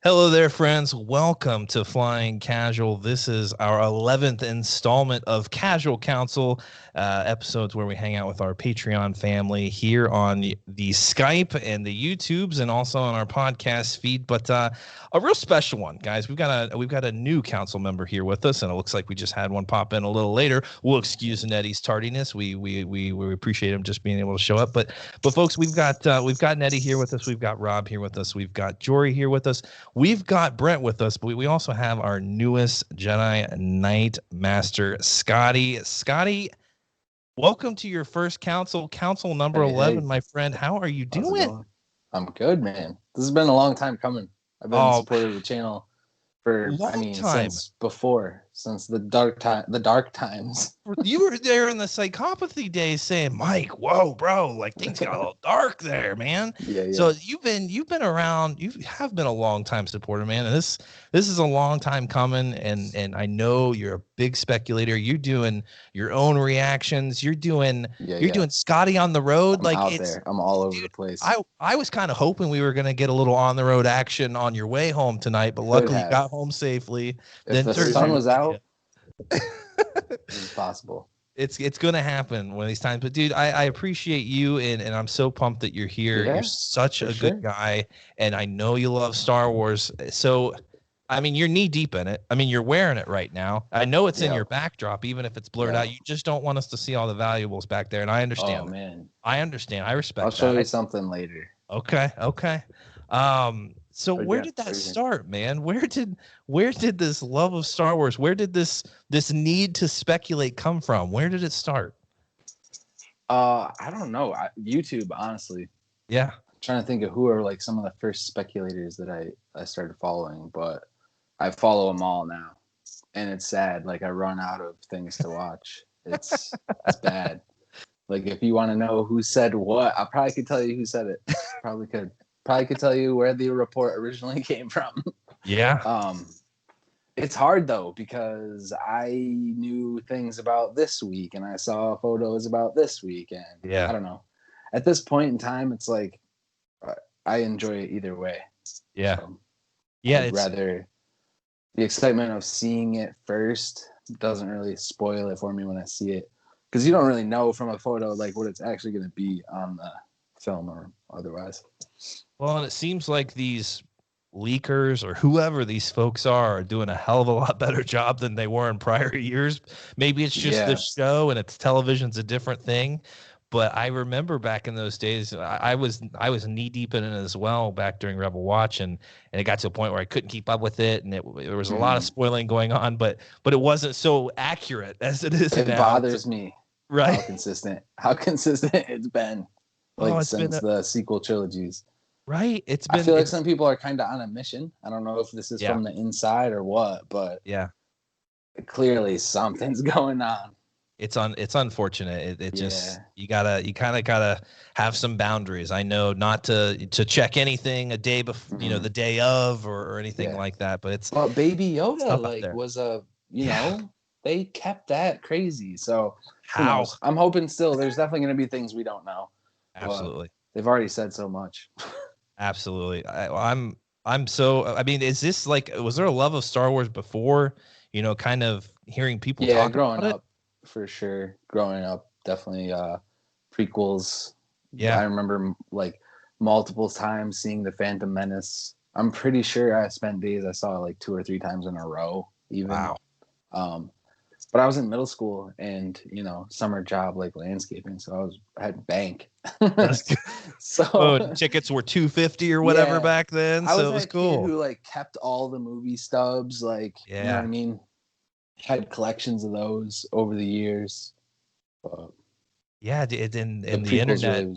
Hello there, friends. Welcome to Flying Casual. This is our 11th installment of Casual Council episodes where we hang out with our Patreon family here on the Skype and the YouTubes and also on our podcast feed. But a real special one, guys. We've got a new council member here with us, and it looks like we just had one pop in a little later. We'll excuse Nettie's tardiness. We appreciate him just being able to show up. But folks, we've got Nettie here with us. We've got Rob here with us. We've got Jory here with us. We've got Brent with us, but we also have our newest Jedi Knight Master, Scotty. Scotty, welcome to your first council number 11, my friend. How are you doing? I'm good, man. This has been a long time coming. I've been supporting the channel for, since the dark times. You were there in the psychopathy days saying, Mike, whoa, bro, like things got a little dark there, man. Yeah. So you've been around, you have been a long time supporter, man. And this is a long time coming. And I know you're a big speculator. You're doing your own reactions. You're doing Scotty on the road. I'm out there. I'm all over the place. I was kind of hoping we were going to get a little on the road action on your way home tonight, but luckily you got home safely. If the sun was out, it's possible. It's going to happen one of these times. But dude, I appreciate you, and I'm so pumped that you're here. You're such a good guy, and I know you love Star Wars. So, I mean, you're knee deep in it. I mean, you're wearing it right now. I know it's in your backdrop, even if it's blurred out. You just don't want us to see all the valuables back there, and I understand. Oh man, I understand. I respect. I'll show you something later. Okay. So where did that start, man? Where did this love of Star Wars, where did this need to speculate come from? Where did it start? I don't know. YouTube, honestly. Yeah. I'm trying to think of who are like some of the first speculators that I started following, but I follow them all now. And it's sad. Like I run out of things to watch. It's bad. Like if you want to know who said what, I probably could tell you who said it. Probably could tell you where the report originally came from. Yeah. It's hard though, because I knew things about this week and I saw photos about this week, and I don't know. At this point in time, it's like I enjoy it either way. Yeah. So I'd rather the excitement of seeing it first doesn't really spoil it for me when I see it, because you don't really know from a photo like what it's actually going to be on the film or otherwise. Well, and it seems like these leakers or whoever these folks are doing a hell of a lot better job than they were in prior years. Maybe it's just the show and it's television's a different thing. But I remember back in those days, I was knee deep in it as well back during Rebel Watch, and it got to a point where I couldn't keep up with it, and there was a lot of spoiling going on, but it wasn't so accurate as it is now. It bothers me, right? How consistent it's been, since the sequel trilogies. Right. I feel like some people are kind of on a mission. I don't know if this is from the inside or what, but clearly something's going on. It's unfortunate. It just you kind of gotta have some boundaries. I know not to check anything a day before, the day of or anything like that. But it's Baby Yoda was they kept that crazy. So how I'm hoping still there's definitely going to be things we don't know. Absolutely, they've already said so much. Absolutely. I'm so, I mean, is this was there a love of Star Wars before, kind of hearing people talk growing about up, for sure. Growing up, definitely prequels. Yeah. I remember multiple times seeing The Phantom Menace. I'm pretty sure I spent days I saw it 2 or 3 times in a row even. Wow. But I was in middle school and, summer job landscaping. So I had bank. So tickets were $250 or whatever back then. So it was cool. Kid who kept all the movie stubs, you know what I mean? Had collections of those over the years. In the internet,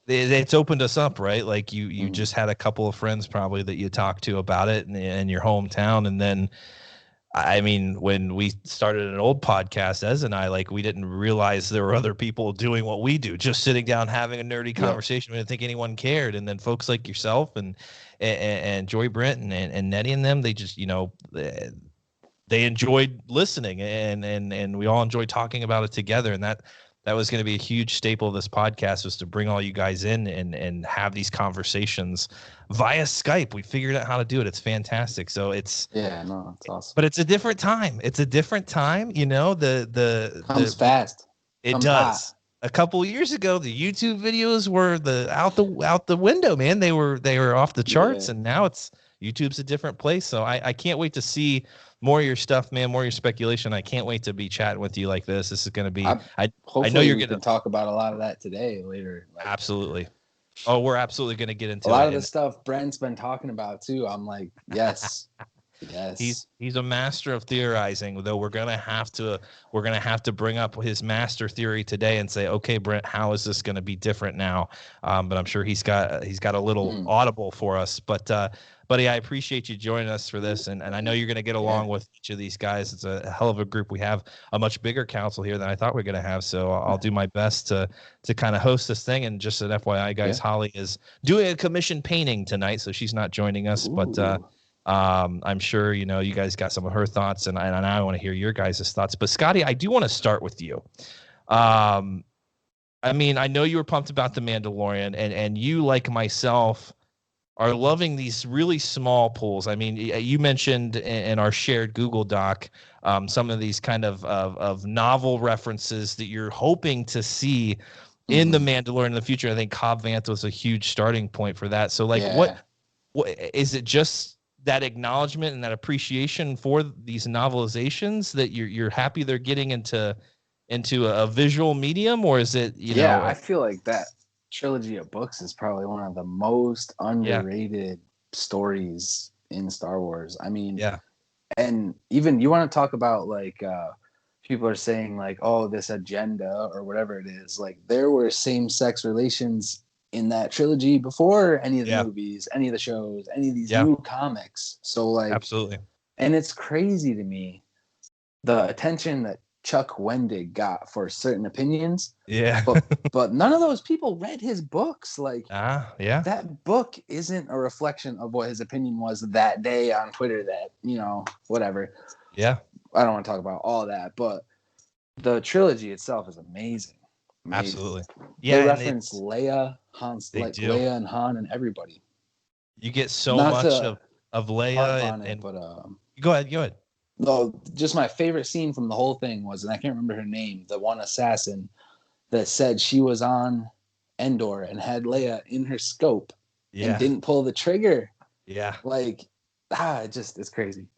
it's opened us up, right? You just had a couple of friends probably that you talked to about it in your hometown, and then. I mean, when we started an old podcast, Ez and I, we didn't realize there were other people doing what we do, just sitting down, having a nerdy conversation. We didn't think anyone cared. And then folks like yourself and Joy Brent and Nettie and them, they just, they enjoyed listening and we all enjoyed talking about it together. And that was going to be a huge staple of this podcast, was to bring all you guys in and have these conversations via Skype. We figured out how to do it. It's fantastic. So it's awesome. But it's a different time. It's a different time. The comes fast. It comes does. hot. A couple years ago, the YouTube videos were out the window, man. They were off the charts, and now YouTube's a different place. So I can't wait to see more of your stuff, man. More of your speculation. I can't wait to be chatting with you like this. This is going to be. I know you're going to talk about a lot of that today later. Absolutely. Oh, we're absolutely going to get into a lot of the stuff Brent's been talking about too. I'm like, yes. Yes. He's a master of theorizing, though we're gonna have to bring up his master theory today and say, okay, Brent, how is this gonna be different now? But I'm sure he's got a little audible for us. But buddy, I appreciate you joining us for this, and I know you're gonna get along with each of these guys. It's a hell of a group. We have a much bigger council here than I thought we are gonna have, so I'll do my best to kind of host this thing. And just an FYI, guys, Holly is doing a commission painting tonight, so she's not joining us. Ooh. But I'm sure you guys got some of her thoughts, and I want to hear your guys' thoughts. But Scotty, I do want to start with you. I mean, I know you were pumped about The Mandalorian, and you, like myself, are loving these really small pulls. I mean, you mentioned in our shared Google Doc some of these kind of novel references that you're hoping to see in The Mandalorian in the future. I think Cobb Vanth was a huge starting point for that. So, like, what is it? Just that acknowledgement and that appreciation for these novelizations that you're happy they're getting into a visual medium, or is it I feel like that trilogy of books is probably one of the most underrated stories in Star Wars. I mean, and even you want to talk about like people are saying like, oh, this agenda or whatever it is, like there were same-sex relations in that trilogy before any of the movies, any of the shows, any of these new comics. So like, absolutely. And it's crazy to me the attention that Chuck Wendig got for certain opinions. Yeah. but none of those people read his books. Like, that book isn't a reflection of what his opinion was that day on Twitter, that, whatever. Yeah. I don't want to talk about all that, but the trilogy itself is amazing. Absolutely. Yeah. They reference Leia, Leia and Han and everybody. You get so much of Leia and but go ahead. No, just my favorite scene from the whole thing was, and I can't remember her name, the one assassin that said she was on Endor and had Leia in her scope and didn't pull the trigger. Yeah. Like, it's crazy.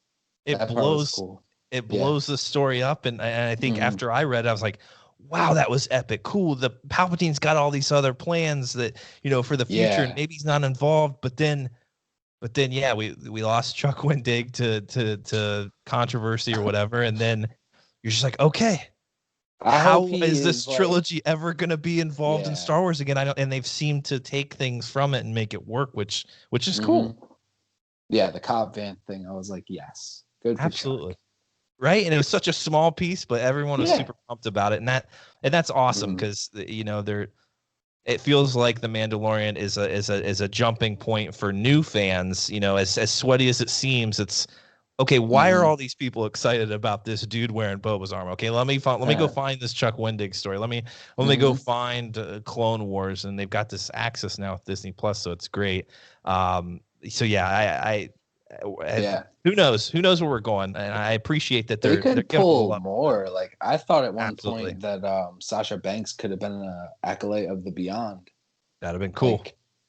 It blows the story up. And I think after I read it, I was like, wow, that was epic. Cool. The Palpatine's got all these other plans that, for the future, and maybe he's not involved, but then we lost Chuck Wendig to controversy or whatever, and then you're just like, okay, how is this trilogy ever going to be involved in Star Wars again? And they've seemed to take things from it and make it work, which is cool. Yeah, the Cobb Vanth thing, I was like, yes, good for absolutely. Chuck. Right, and it was such a small piece, but everyone was super pumped about it, and that's awesome because it feels like The Mandalorian is a jumping point for new fans. As sweaty as it seems, it's okay. Why are all these people excited about this dude wearing Boba's armor? Okay, let me go find this Chuck Wendig story. Let me go find Clone Wars, and they've got this access now with Disney Plus, so it's great. Who knows where we're going, and I appreciate that they could pull more. Like, I thought at one point that Sasha Banks could have been an acolyte of the Beyond. That'd have been cool.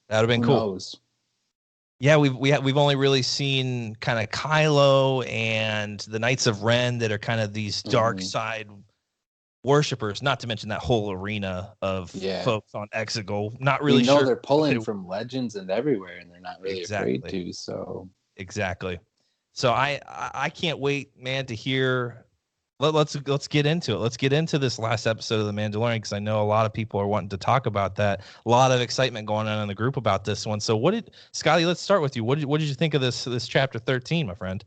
That'd have been cool. Knows? Yeah, we've only really seen kind of Kylo and the Knights of Ren that are kind of these dark side worshippers. Not to mention that whole arena of folks on Exegol. Not really sure. They're pulling from legends and everywhere, and they're not really afraid to. So. Exactly. So I can't wait, man, to hear. Let's get into it. Let's get into this last episode of The Mandalorian, because I know a lot of people are wanting to talk about that. A lot of excitement going on in the group about this one. So Scotty, let's start with you. What did you think of this chapter 13, my friend?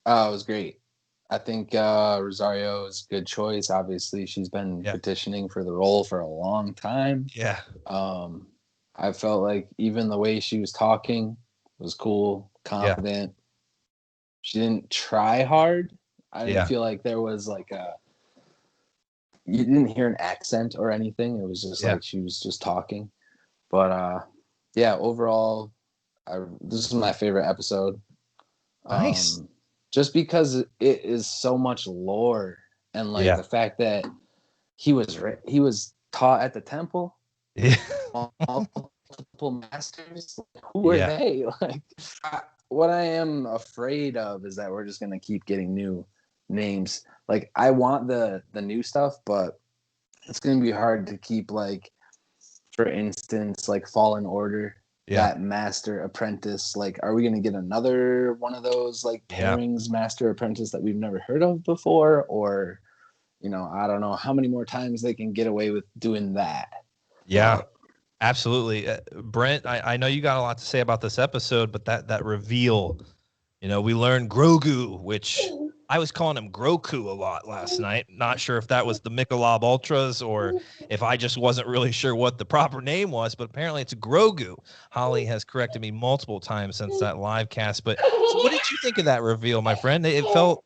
It was great. I think Rosario is a good choice. Obviously, she's been petitioning for the role for a long time. Yeah. I felt like even the way she was talking was cool, confident. She didn't try hard. I didn't feel like there was like you didn't hear an accent or anything. It was just like she was just talking. But yeah, overall, this is my favorite episode. Nice. Just because it is so much lore, and like the fact that he was taught at the temple. Yeah. Multiple masters. Who are they? Like, what I am afraid of is that we're just gonna keep getting new names. Like, I want the new stuff, but it's gonna be hard to keep, like, for instance, like Fallen Order. That master apprentice. Like, are we gonna get another one of those like pairings master apprentice that we've never heard of before? Or, you know, I don't know how many more times they can get away with doing that. Yeah. Absolutely. Brent, I know you got a lot to say about this episode, but that reveal, you know, we learned Grogu, which I was calling him Groku a lot last night. Not sure if that was the Michelob Ultras or if I just wasn't really sure what the proper name was, but apparently it's Grogu. Holly has corrected me multiple times since that live cast. But so what did you think of that reveal, my friend? It felt,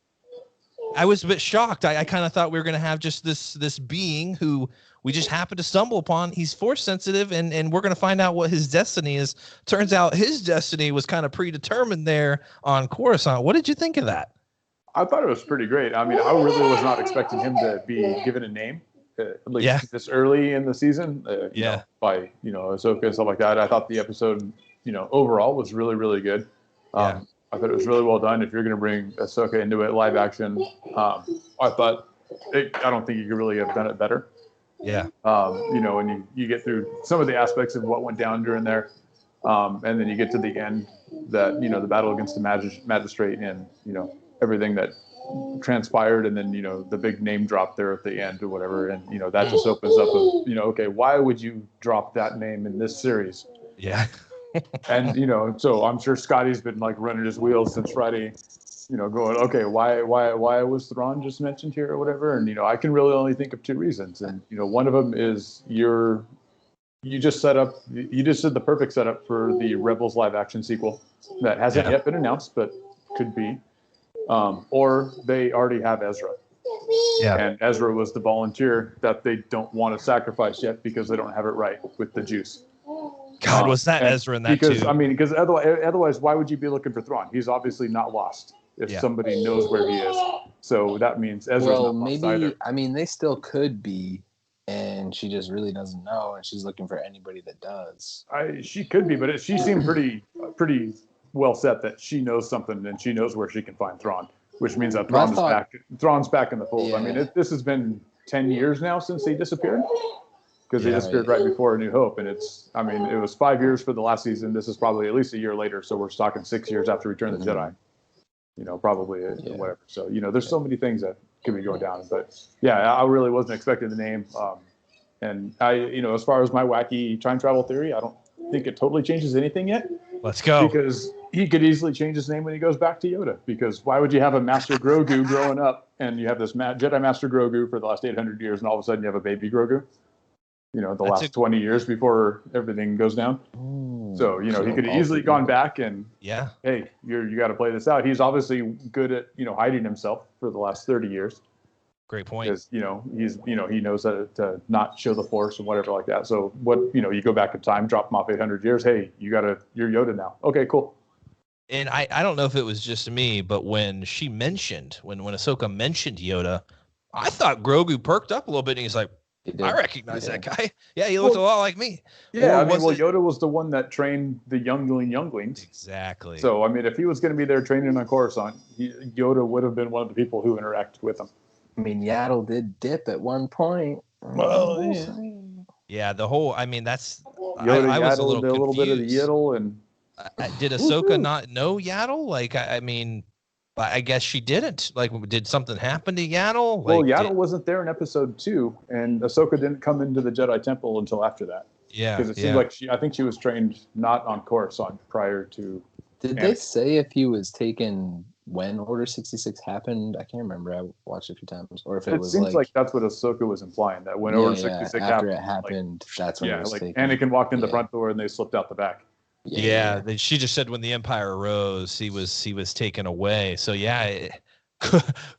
I was a bit shocked. I kind of thought we were going to have just this being who we just happened to stumble upon. He's force sensitive, and we're going to find out what his destiny is. Turns out his destiny was kind of predetermined there on Coruscant. What did you think of that? I thought it was pretty great. I mean, I really was not expecting him to be given a name, at least this early in the season. You know, by, you know, Ahsoka and stuff like that. I thought the episode, you know, overall was really, really good. I thought it was really well done. If you're going to bring Ahsoka into it live action, I don't think you could really have done it better. Yeah. You know, when you get through some of the aspects of what went down during there, and then you get to the end, that, you know, the battle against the magistrate and, you know, everything that transpired, and then, you know, the big name drop there at the end or whatever, and, you know, that just opens up of, you know, okay, why would you drop that name in this series? Yeah. And, you know, so I'm sure Scotty's been like running his wheels since Friday, you know, going, okay, why was Thrawn just mentioned here or whatever? And, you know, I can really only think of two reasons. And, you know, one of them is you just did the perfect setup for the Rebels live action sequel that hasn't yet been announced, but could be. Or they already have Ezra. Yeah. And Ezra was the volunteer that they don't want to sacrifice yet because they don't have it right with the juice. God, was that Ezra in that because, too? I mean, because otherwise, why would you be looking for Thrawn? He's obviously not lost if somebody knows where he is. So that means Ezra's not lost either. I mean, they still could be, and she just really doesn't know, and she's looking for anybody that does. She could be, but she seemed pretty well set that she knows something and she knows where she can find Thrawn, which means that Thrawn's back in the fold. Yeah. I mean, this has been 10 years now since he disappeared. Because they disappeared right before A New Hope, and it was 5 years for the last season. This is probably at least a year later, so we're talking 6 years after Return of the Jedi. You know, probably whatever. So, you know, there's so many things that could be going down. But yeah, I really wasn't expecting the name. And you know, as far as my wacky time travel theory, I don't think it totally changes anything yet. Let's go. Because he could easily change his name when he goes back to Yoda. Because why would you have a Master Grogu growing up, and you have this Jedi Master Grogu for the last 800 years, and all of a sudden you have a baby Grogu? You know, the last 20 years before everything goes down. So, you know, he could have easily gone back and, hey, you got to play this out. He's obviously good at, you know, hiding himself for the last 30 years. Great point. Because, you know, he knows how to not show the Force and whatever like that. So you know, you go back in time, drop him off 800 years. Hey, you're Yoda now. Okay, cool. And I don't know if it was just me, but when Ahsoka mentioned Yoda, I thought Grogu perked up a little bit, and he's like, I recognize that guy. Yeah, he looked a lot like me. Yeah, Yoda was the one that trained the younglings. Exactly. So, I mean, if he was going to be there training on Coruscant, Yoda would have been one of the people who interacted with him. I mean, Yaddle did dip at one point. Well, yeah, the whole, I mean, that's... Yoda, I was a little bit of the Yiddle. And... did Ahsoka not know Yaddle? Like, I mean... I guess she didn't. Like, did something happen to Yaddle? Well, Yaddle wasn't there in episode 2, and Ahsoka didn't come into the Jedi Temple until after that. Yeah, because it seemed like I think she was trained not on Coruscant prior to. Did they say if he was taken when Order 66 happened? I can't remember. I watched it a few times, or if it was. It seems like that's what Ahsoka was implying, that when Order 66 happened. After it happened, that's when it was taken. Anakin walked in the front door and they slipped out the back. Yeah, she just said when the Empire rose, he was taken away. So yeah,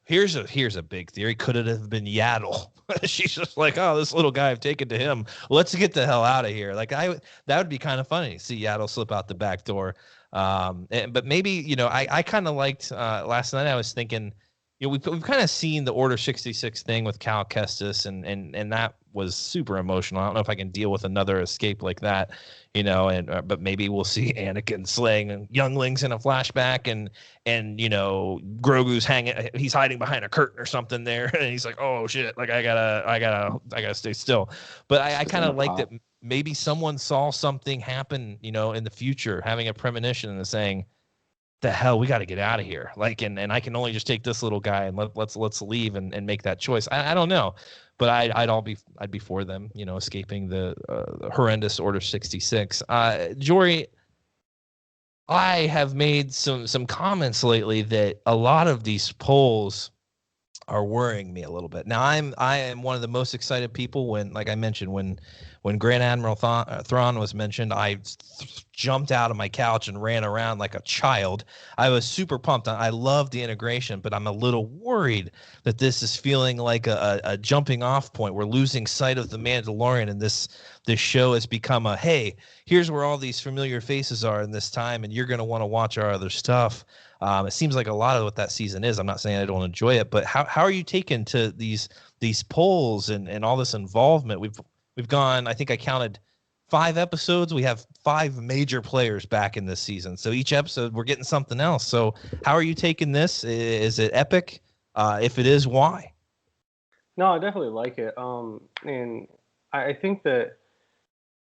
here's a big theory. Could it have been Yaddle? She's just like, oh, this little guy, I've taken to him. Let's get the hell out of here. Like that would be kind of funny. See Yaddle slip out the back door. But maybe, you know, I kind of liked last night. I was thinking, you know, we've kind of seen the Order 66 thing with Cal Kestis, and that was super emotional. I don't know if I can deal with another escape like that, you know. And but maybe we'll see Anakin slaying younglings in a flashback, and you know, Grogu's he's hiding behind a curtain or something there, and he's like, oh shit, like I gotta stay still. But I kind of like that. Maybe someone saw something happen, you know, in the future, having a premonition and saying, the hell, we got to get out of here. Like, and I can only just take this little guy and let's leave and make that choice. I don't know, but I'd be for them, you know, escaping the horrendous Order 66. Jory, I have made some comments lately that a lot of these polls are worrying me a little bit. Now I am one of the most excited people when, like I mentioned, when Grand Admiral Thrawn was mentioned, I jumped out of my couch and ran around like a child. I was super pumped. I love the integration, but I'm a little worried that this is feeling like a jumping off point. We're losing sight of the Mandalorian, and this show has become hey, here's where all these familiar faces are in this time, and you're going to want to watch our other stuff. It seems like a lot of what that season is. I'm not saying I don't enjoy it, but how are you taking to these polls and all this involvement? We've gone, I think I counted 5 episodes. We have 5 major players back in this season. So each episode we're getting something else. So how are you taking this? Is it epic? If it is, why? No, I definitely like it. And I think that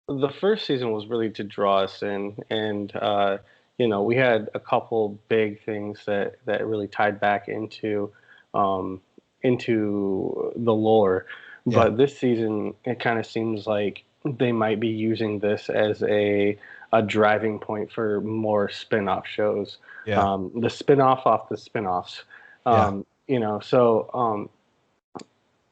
the first season was really to draw us in, and you know, we had a couple big things that really tied back into the lore. Yeah. But this season, it kind of seems like they might be using this as a driving point for more spin-off shows. Yeah. The spin-off off the spin-offs. Yeah. You know, so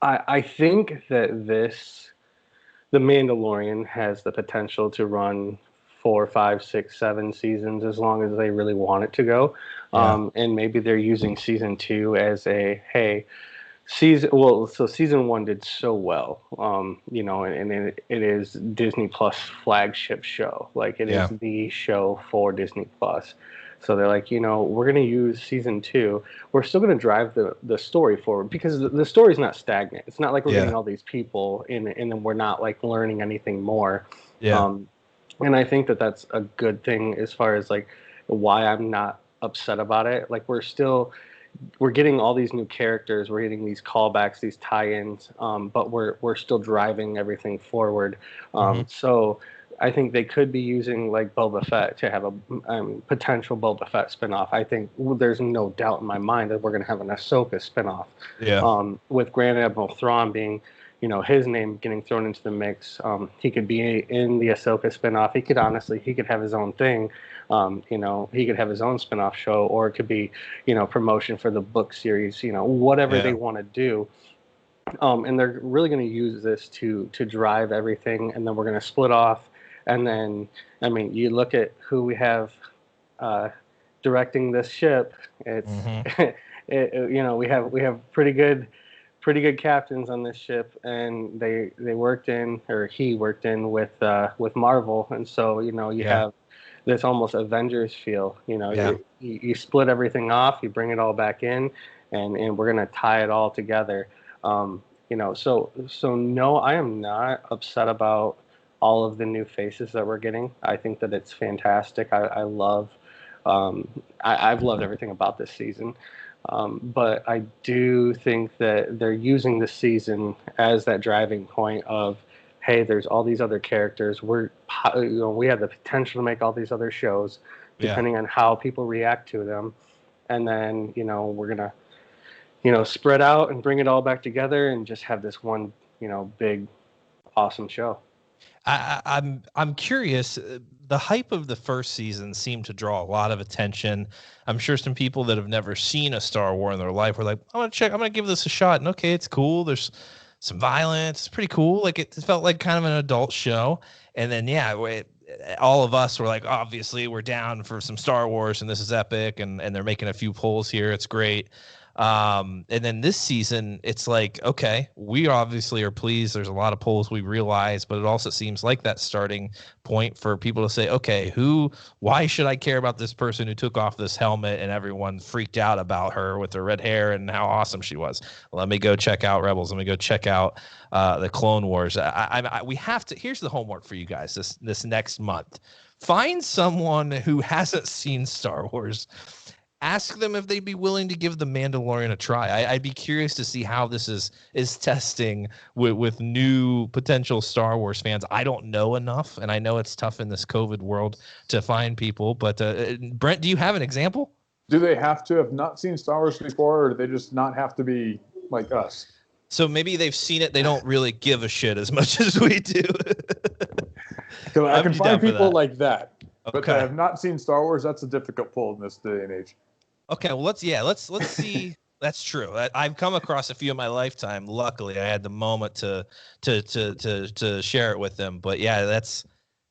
I think that The Mandalorian has the potential to run 4, 5, 6, 7 seasons as long as they really want it to go. Yeah. And maybe they're using season 2 as season 1 did so well, you know, and it is Disney Plus flagship show. Like it is the show for Disney Plus. So they're like, you know, we're going to use season 2. We're still going to drive the story forward because the story's not stagnant. It's not like we're getting all these people in, and then we're not like learning anything more. Yeah. And I think that that's a good thing as far as like why I'm not upset about it. Like we're getting all these new characters, we're getting these callbacks, these tie-ins, but we're still driving everything forward. So I think they could be using like Boba Fett to have a potential Boba Fett spinoff. I think there's no doubt in my mind that we're going to have an Ahsoka spinoff. Yeah. With Grand Admiral Thrawn being, you know, his name getting thrown into the mix. He could be in the Ahsoka spinoff. He could have his own thing. You know, he could have his own spinoff show, or it could be, you know, promotion for the book series, you know, whatever they want to do. And they're really going to use this to drive everything. And then we're going to split off. And then, I mean, you look at who we have directing this ship. It's, you know, we have pretty good captains on this ship, and he worked in with Marvel. And so, you know, you have this almost Avengers feel, you know, you split everything off, you bring it all back in, and we're going to tie it all together. You know, so no, I am not upset about all of the new faces that we're getting. I think that it's fantastic. I've loved everything about this season. But I do think that they're using the season as that driving point of, hey, there's all these other characters. We have the potential to make all these other shows, depending on how people react to them. And then, you know, we're going to, you know, spread out and bring it all back together and just have this one, you know, big, awesome show. I'm curious. The hype of the first season seemed to draw a lot of attention. I'm sure some people that have never seen a Star Wars in their life were like, I'm gonna give this a shot. And okay, it's cool. There's some violence. It's pretty cool. Like it felt like kind of an adult show. And then all of us were like, obviously we're down for some Star Wars and this is epic. And they're making a few polls here. It's great. And then this season, it's like, okay, we obviously are pleased. There's a lot of polls we realize, but it also seems like that starting point for people to say, okay, why should I care about this person who took off this helmet and everyone freaked out about her with her red hair and how awesome she was? Let me go check out Rebels. Let me go check out the Clone Wars. We have to. Here's the homework for you guys this next month. Find someone who hasn't seen Star Wars. Ask them if they'd be willing to give The Mandalorian a try. I'd be curious to see how this is testing with new potential Star Wars fans. I don't know enough, and I know it's tough in this COVID world to find people. But Brent, do you have an example? Do they have to have not seen Star Wars before, or do they just not have to be like us? So maybe they've seen it. They don't really give a shit as much as we do. So I can find people like that. But Okay. they have not seen Star Wars. That's a difficult pull in this day and age. Okay, well let's see. That's true. I've come across a few in my lifetime. Luckily, I had the moment to share it with them. But yeah,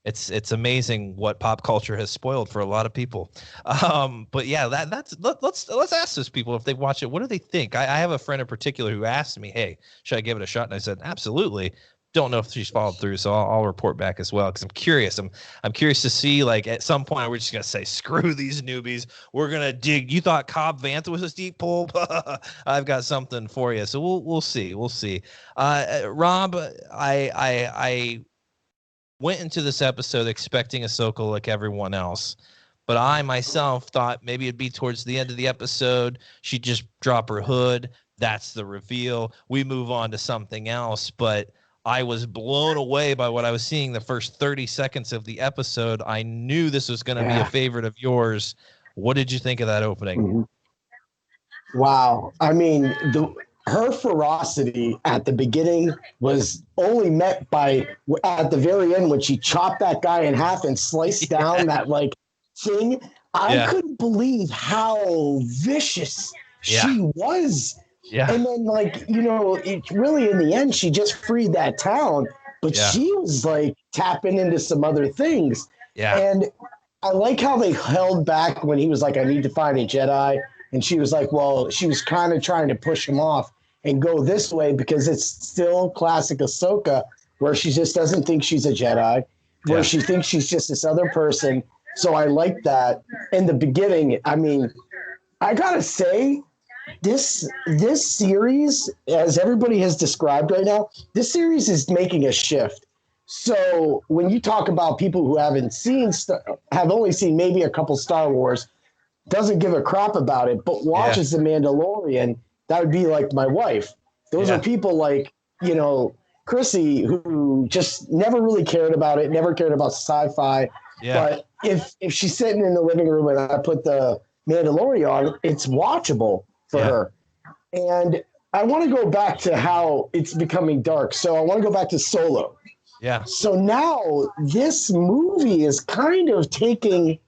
it's amazing what pop culture has spoiled for a lot of people. But yeah, let's ask those people if they watch it. What do they think? I have a friend in particular who asked me, "Hey, should I give it a shot?" And I said, "Absolutely." Don't know if she's followed through, so I'll report back as well because I'm curious. I'm curious to see, like, at some point we're just gonna say, screw these newbies. We're gonna dig. You thought Cobb Vanth was a steep pull? I've got something for you. So we'll see. We'll see. Rob, I went into this episode expecting Ahsoka like everyone else, but I myself thought maybe it'd be towards the end of the episode. She'd just drop her hood. That's the reveal. We move on to something else, but I was blown away by what I was seeing the first 30 seconds of the episode. I knew this was going to be a favorite of yours. What did you think of that opening? Mm-hmm. Wow. I mean, her ferocity at the beginning was only met by at the very end when she chopped that guy in half and sliced down that like thing. I couldn't believe how vicious she was. Yeah. And then, like, you know, it really in the end, she just freed that town, but she was like tapping into some other things. Yeah. And I like how they held back when he was like, I need to find a Jedi. And she was like, well, she was kind of trying to push him off and go this way because it's still classic Ahsoka where she just doesn't think she's a Jedi, where she thinks she's just this other person. So I like that. In the beginning, I mean, I got to say, this series, as everybody has described right now, this series is making a shift. So when you talk about people who have only seen maybe a couple Star Wars, doesn't give a crap about it, but watches The Mandalorian, that would be like my wife. Those are people like, you know, Chrissy, who just never really cared about it, never cared about sci-fi. Yeah. But if she's sitting in the living room and I put the Mandalorian on, it's watchable for her. And I want to go back to how it's becoming dark. So I want to go back to Solo. Yeah. So now this movie is kind of taking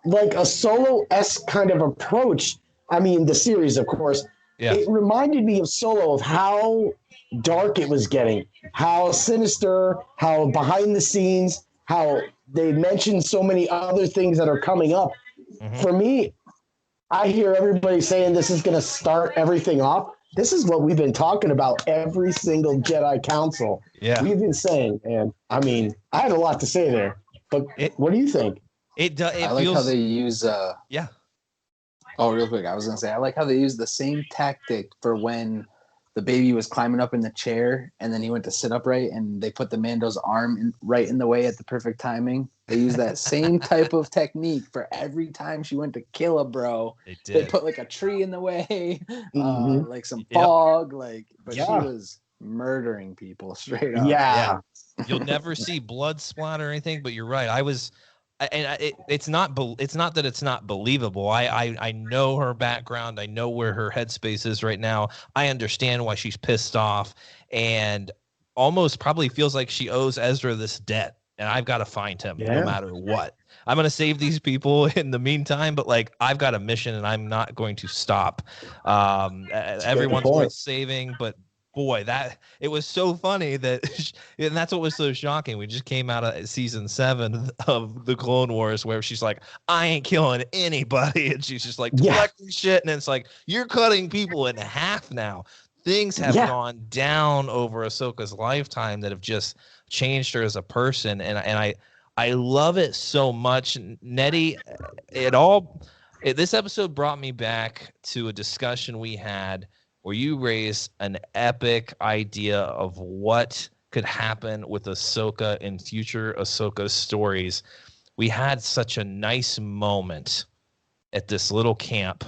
like a Solo-esque kind of approach. I mean, the series, of course. Yeah. It reminded me of Solo, of how dark it was getting, how sinister, how behind the scenes, how they mentioned so many other things that are coming up. Mm-hmm. For me, I hear everybody saying this is going to start everything off. This is what we've been talking about every single Jedi Council. Yeah. We've been saying, and I mean, I had a lot to say there, but what do you think? I like how they use, Oh, real quick. I was going to say, I like how they use the same tactic for when the baby was climbing up in the chair and then he went to sit upright and they put the Mando's arm right in the way at the perfect timing. They use that same type of technique for every time she went to kill a bro. They put like a tree in the way, like some fog, but she was murdering people straight up. Yeah. You'll never see blood splatter or anything, but you're right. It's not that it's not believable. I know her background. I know where her headspace is right now. I understand why she's pissed off and almost probably feels like she owes Ezra this debt. And I've got to find him no matter what. I'm going to save these people in the meantime, but like I've got a mission and I'm not going to stop. Everyone's worth saving, but boy, that it was so funny that, and that's what was so shocking. We just came out of season 7 of the Clone Wars where she's like, I ain't killing anybody. And she's just like deflecting shit. And it's like, you're cutting people in half now. Things have gone down over Ahsoka's lifetime that have just changed her as a person. And I love it so much. Nettie, this episode brought me back to a discussion we had where you raised an epic idea of what could happen with Ahsoka in future Ahsoka stories. We had such a nice moment at this little camp.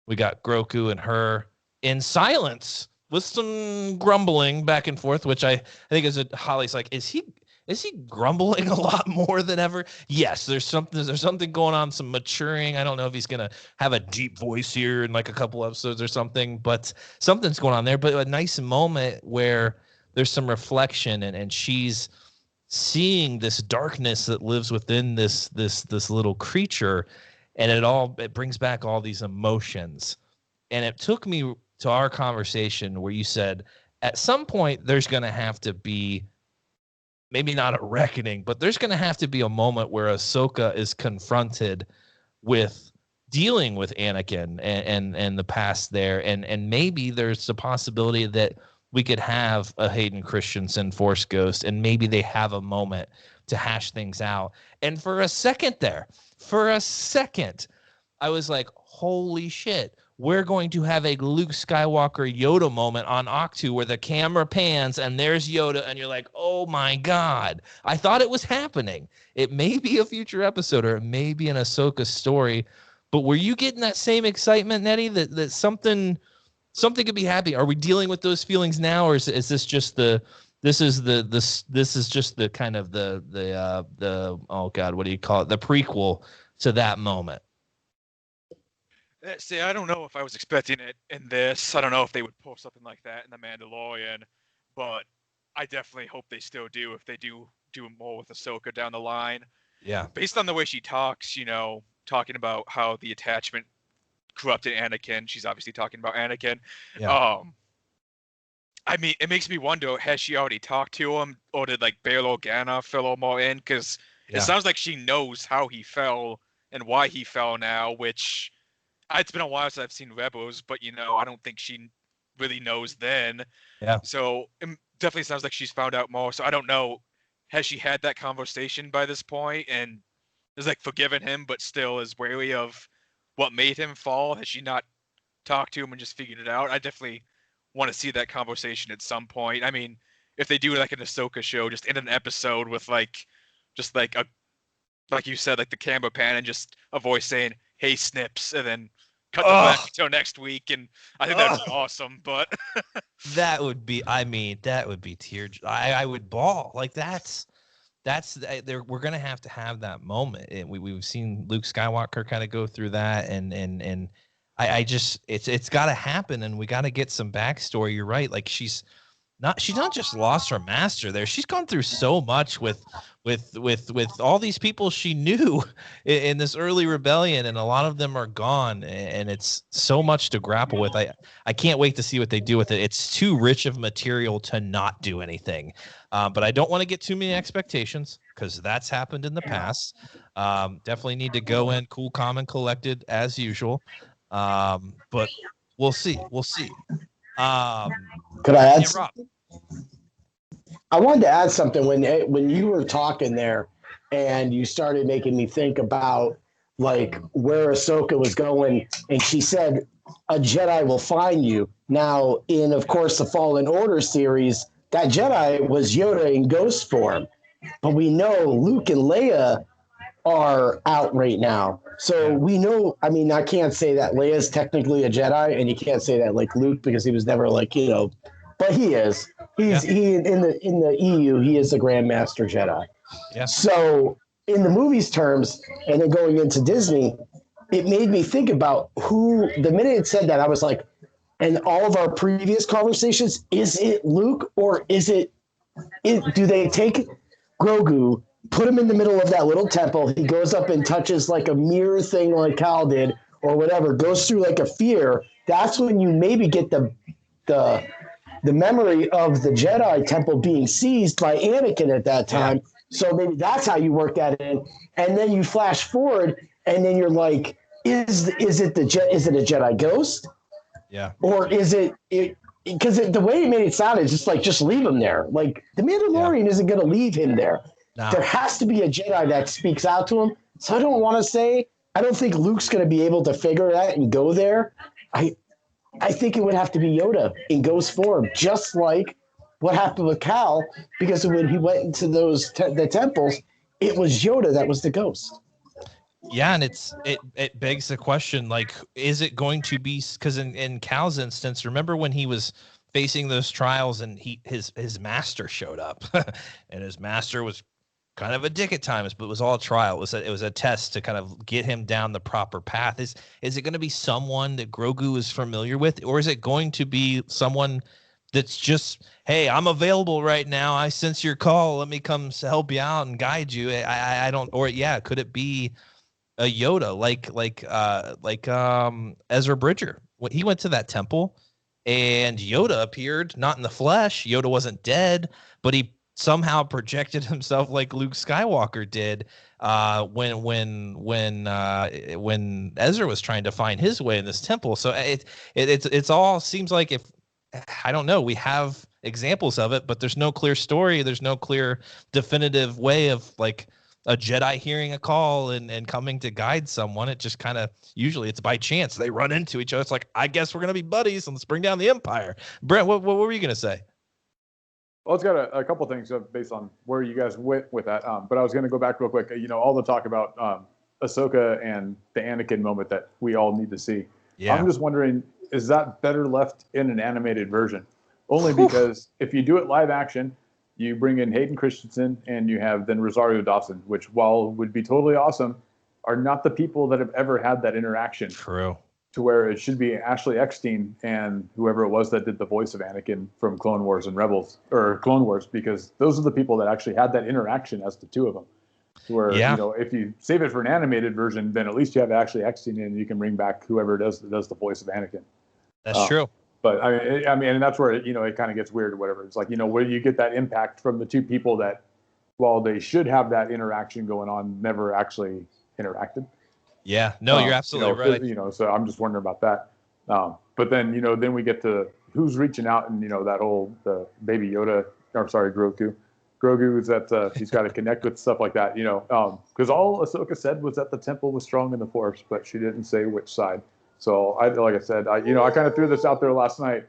We got Grogu and her in silence with some grumbling back and forth, which I think is Holly's like, is he grumbling a lot more than ever? Yes, there's something going on, some maturing. I don't know if he's gonna have a deep voice here in like a couple episodes or something, but something's going on there. But a nice moment where there's some reflection and she's seeing this darkness that lives within this little creature, and it brings back all these emotions. And it took me to our conversation where you said at some point there's gonna have to be maybe not a reckoning, but there's going to have to be a moment where Ahsoka is confronted with dealing with Anakin and the past there. And maybe there's the possibility that we could have a Hayden Christensen Force Ghost, and maybe they have a moment to hash things out. And for a second, I was like, holy shit. We're going to have a Luke Skywalker Yoda moment on Octu where the camera pans and there's Yoda and you're like, oh my God. I thought it was happening. It may be a future episode or it may be an Ahsoka story, but were you getting that same excitement, Nettie, that something could be happening? Are we dealing with those feelings now, or is this just the kind of the oh God, what do you call it? The prequel to that moment. See, I don't know if I was expecting it in this. I don't know if they would pull something like that in The Mandalorian, but I definitely hope they still do if they do more with Ahsoka down the line. Yeah. Based on the way she talks, talking about how the attachment corrupted Anakin. She's obviously talking about Anakin. Yeah. I mean, it makes me wonder, has she already talked to him, or did like Bail Organa fill him more in? Because it sounds like she knows how he fell and why he fell now, which... It's been a while since I've seen Rebels, but, I don't think she really knows then. Yeah. So it definitely sounds like she's found out more. So I don't know. Has she had that conversation by this point and is like forgiven him, but still is wary of what made him fall? Has she not talked to him and just figured it out? I definitely want to see that conversation at some point. I mean, if they do like an Ahsoka show, just in an episode with like you said, like the camera pan and just a voice saying, hey, Snips, and then cut the back until next week, and I think that'd be awesome. But that would be tear. I would bawl. Like that's we're gonna have to have that moment. We've seen Luke Skywalker kind of go through that, and I just it's got to happen, and we got to get some backstory. You're right. Like she's not just lost her master there. She's gone through so much with all these people she knew in this early rebellion, and a lot of them are gone, and it's so much to grapple with. I can't wait to see what they do with it. It's too rich of material to not do anything, but I don't want to get too many expectations because that's happened in the past. Definitely need to go in cool, calm, and collected as usual, but we'll see. Could I add? Rob. I wanted to add something when you were talking there, and you started making me think about like where Ahsoka was going, and she said, "A Jedi will find you." Now, in of course the Fallen Order series, that Jedi was Yoda in ghost form, but we know Luke and Leia are out right now. So we know, I mean, I can't say that Leia's technically a Jedi, and you can't say that like Luke because he was never like, but he is. He in the EU, he is a Grandmaster Jedi. Yeah. So in the movies terms, and then going into Disney, it made me think about who, the minute it said that, I was like, in all of our previous conversations, is it Luke or do they take Grogu, put him in the middle of that little temple, he goes up and touches like a mirror thing like Cal did or whatever, goes through like a fear, that's when you maybe get the the memory of the Jedi temple being seized by Anakin at that time. Yeah. So maybe that's how you work that in. And then you flash forward, and then you're like, is it a Jedi ghost? Yeah. Or is it because the way he made it sound is just like, just leave him there. Like, the Mandalorian isn't going to leave him there. No. There has to be a Jedi that speaks out to him. So I don't want to say, I don't think Luke's going to be able to figure that and go there. I think it would have to be Yoda in ghost form, just like what happened with Cal, because when he went into those the temples, it was Yoda that was the ghost. Yeah, and it begs the question, like, is it going to be, because in Cal's instance, remember when he was facing those trials and his master showed up and his master was kind of a dick at times, but it was all a trial. It was a test to kind of get him down the proper path. Is it going to be someone that Grogu is familiar with, or is it going to be someone that's just, hey, I'm available right now, I sense your call, let me come help you out and guide you? I don't, or yeah, could it be a Yoda like Ezra Bridger when he went to that temple and Yoda appeared, not in the flesh. Yoda wasn't dead, but he somehow projected himself like Luke Skywalker did when Ezra was trying to find his way in this temple. So it's all seems like, if I don't know, we have examples of it, but there's no clear story. There's no clear definitive way of like a Jedi hearing a call and coming to guide someone. It just kind of, usually it's by chance they run into each other. It's like, I guess we're going to be buddies and let's bring down the Empire. Brent, what were you going to say? Well, it's got a couple things based on where you guys went with that. But I was going to go back real quick. All the talk about Ahsoka and the Anakin moment that we all need to see. Yeah. I'm just wondering, is that better left in an animated version? Only because if you do it live action, you bring in Hayden Christensen and you have then Rosario Dawson, which, while would be totally awesome, are not the people that have ever had that interaction. True. To where it should be Ashley Eckstein and whoever it was that did the voice of Anakin from Clone Wars and Rebels, or Clone Wars, because those are the people that actually had that interaction as the two of them. To where, if you save it for an animated version, then at least you have Ashley Eckstein and you can bring back whoever does the voice of Anakin. That's true. But I mean, and that's where it kind of gets weird or whatever. It's like, where you get that impact from the two people that, while they should have that interaction going on, never actually interacted. Yeah, no, you're absolutely right. So I'm just wondering about that. But then, then we get to who's reaching out, and that whole the baby Yoda, or sorry, Grogu is that he's got to connect with stuff like that. Because all Ahsoka said was that the temple was strong in the Force, but she didn't say which side. So like I said, I kind of threw this out there last night.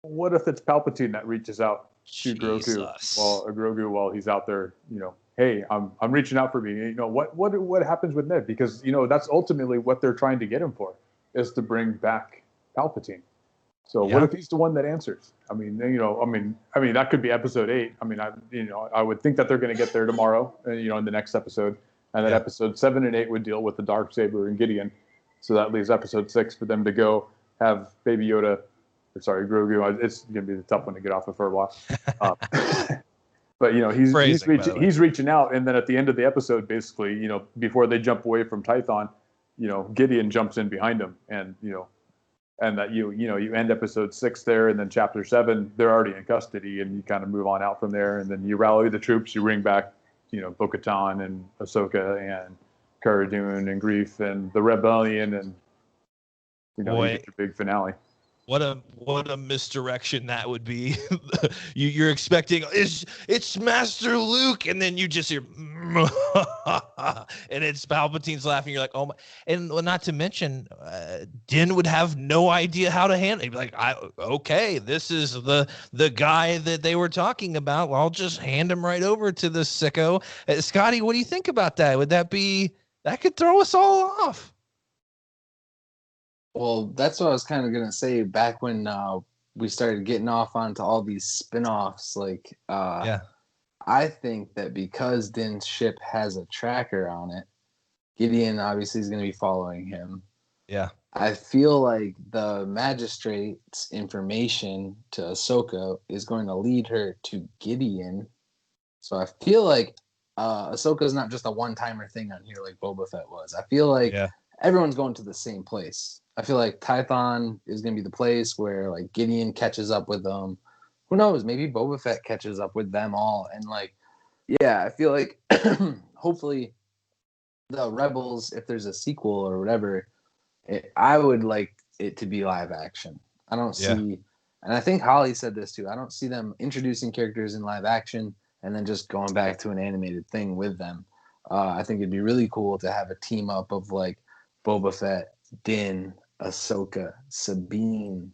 What if it's Palpatine that reaches out to Grogu while he's out there? Hey, I'm reaching out for me. What happens with Ned? Because that's ultimately what they're trying to get him for, is to bring back Palpatine. So what if he's the one that answers? I mean, that could be episode 8. I mean, I would think that they're going to get there tomorrow, in the next episode, and that episode 7 and 8 would deal with the Darksaber and Gideon. So that leaves episode 6 for them to go have Baby Yoda, Grogu. It's going to be the tough one to get off of for a while. But he's reaching out, and then at the end of the episode, basically, before they jump away from Tython, Gideon jumps in behind him, and and that you end episode 6 there, and then chapter 7 they're already in custody, and you kind of move on out from there, and then you rally the troops, you bring back bo-katan and Ahsoka and Cara Dune and Grief and the Rebellion, and you get your big finale. What a misdirection that would be. You're expecting it's Master Luke, and then you just hear and it's Palpatine's laughing. You're like, oh my! And not to mention, Din would have no idea how to handle it. He'd be like, okay, this is the guy that they were talking about. Well, I'll just hand him right over to the sicko. Scotty, what do you think about that? Would that could throw us all off? Well, that's what I was kind of going to say back when we started getting off onto all these spin-offs. I think that because Din's ship has a tracker on it, Gideon obviously is going to be following him. Yeah. I feel like the magistrate's information to Ahsoka is going to lead her to Gideon. So I feel like Ahsoka is not just a one-timer thing on here like Boba Fett was. I feel like everyone's going to the same place. I feel like Tython is going to be the place where like Gideon catches up with them. who knows? Maybe Boba Fett catches up with them all, and like, yeah, I feel like hopefully the Rebels, if there's a sequel or whatever, I would like it to be live action. I don't see, and I think Holly said this too. I don't see them introducing characters in live action and then just going back to an animated thing with them. I think it'd be really cool to have a team up of like Boba Fett, Din, Ahsoka, Sabine,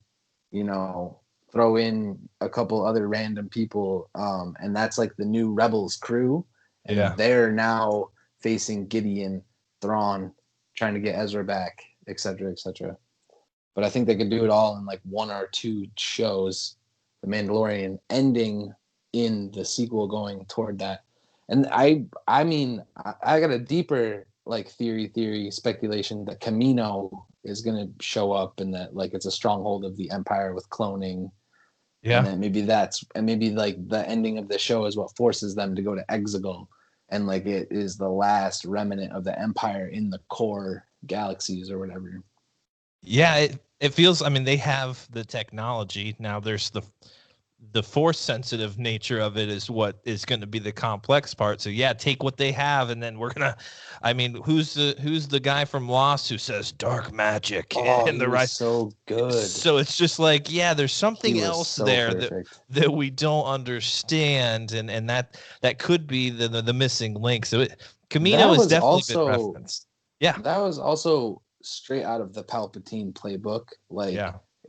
you know, throw in a couple other random people, and that's like the new Rebels crew, and they're now facing Gideon, Thrawn, trying to get Ezra back, etc., etc. But I think they could do it all in like 1 or 2 shows, The Mandalorian ending in the sequel going toward that. And I mean, I got a deeper like theory speculation that Camino is going to show up, and that like it's a stronghold of the Empire with cloning. Yeah. And then maybe like the ending of the show is what forces them to go to Exegol, and like it is the last remnant of the Empire in the core galaxies or whatever. Yeah, it feels, I mean, they have the technology. Now there's the force sensitive nature of it is what is going to be the complex part. So yeah, take what they have, and then we're gonna, I mean, who's the guy from Lost who says dark magic? Oh, and the right, so good. So it's just like, yeah, there's something else so there that we don't understand, and that could be the missing link. So Camino is definitely been referenced. Yeah, that was also straight out of the Palpatine playbook. Like,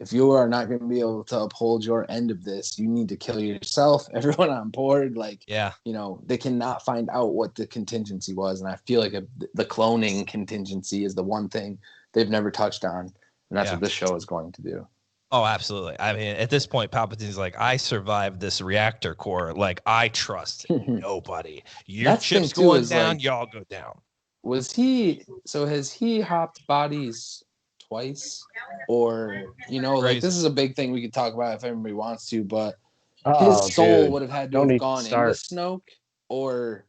if you are not going to be able to uphold your end of this, you need to kill yourself, everyone on board. Like, you know, they cannot find out what the contingency was. And I feel like the cloning contingency is the one thing they've never touched on. And that's what this show is going to do. Oh, absolutely. I mean, at this point, Palpatine's like, I survived this reactor core. Like, I trust nobody. Your chip's going down, like, y'all go down. Has he hopped bodies twice? Or, you know, like, this is a big thing we could talk about if everybody wants to, but his soul would have had to have gone into Snoke, or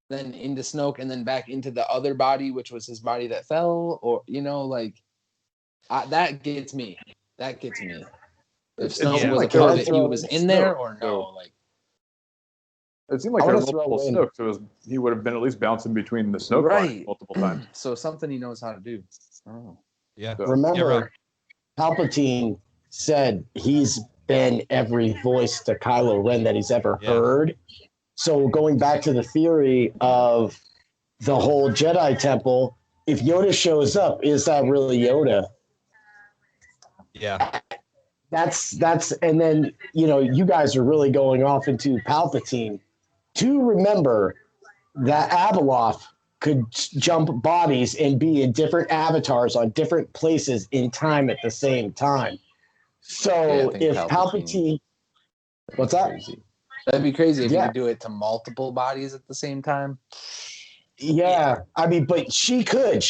then into Snoke and then back into the other body, which was his body that fell, or, you know, like, that gets me. If Snoke was a part of it, he was in there, or no, like. It seemed like there were multiple Snokes, so he would have been at least bouncing between the Snoke bodies multiple times. So something he knows how to do. Oh. Yeah. So, remember, Palpatine said he's been every voice to Kylo Ren that he's ever heard. So going back to the theory of the whole Jedi Temple, if Yoda shows up, is that really Yoda? Yeah. That's and then, you know, you guys are really going off into Palpatine. To remember that Abeloth could jump bodies and be in different avatars on different places in time at the same time. So if Palpatine, what's that? Crazy. That'd be crazy if you could do it to multiple bodies at the same time. Yeah, I mean, but she could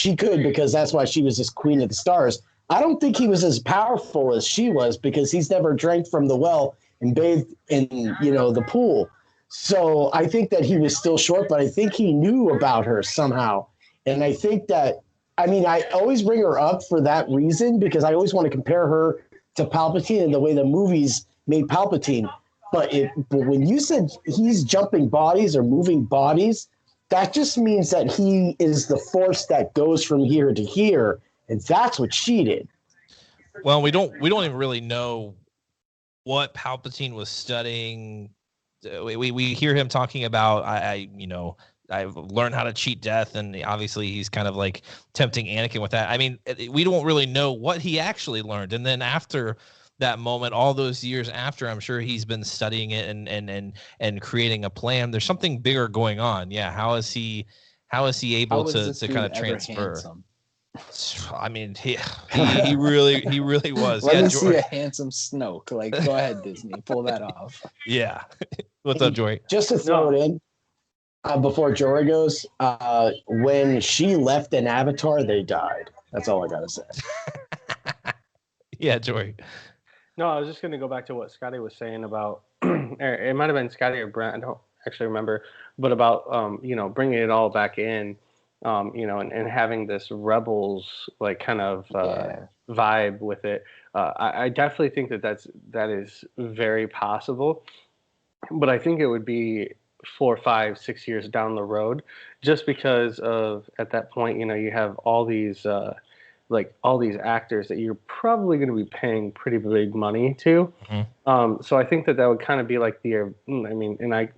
because that's why she was this Queen of the Stars. I don't think he was as powerful as she was, because he's never drank from the well and bathed in, you know, the pool. So I think that he was still short, but I think he knew about her somehow. And I think that, I mean, I always bring her up for that reason, because I always want to compare her to Palpatine and the way the movies made Palpatine. But when you said he's jumping bodies or moving bodies, that just means that he is the force that goes from here to here. And that's what she did. Well, we don't even really know what Palpatine was studying. We hear him talking about I've learned how to cheat death, and obviously he's kind of like tempting Anakin with that. I mean, we don't really know what he actually learned. And then after that moment, all those years after, I'm sure he's been studying it and creating a plan. There's something bigger going on. Yeah, how is he able to kind of transfer? Handsome? I mean, he really was. Let me see a handsome Snoke. Like, go ahead, Disney, pull that off. Yeah. What's up, Jory? Just to throw it in before Jory goes, when she left an Avatar, they died. That's all I gotta say. Yeah, Jory. No, I was just gonna go back to what Scotty was saying about. It might have been Scotty or Brent. I don't actually remember, but about bringing it all back in. and having this Rebels like kind of vibe with it. I definitely think that is very possible, but I think it would be 4, 5, 6 years down the road, just because of at that point, you have all these actors that you're probably going to be paying pretty big money to. So I think that would kind of be like and I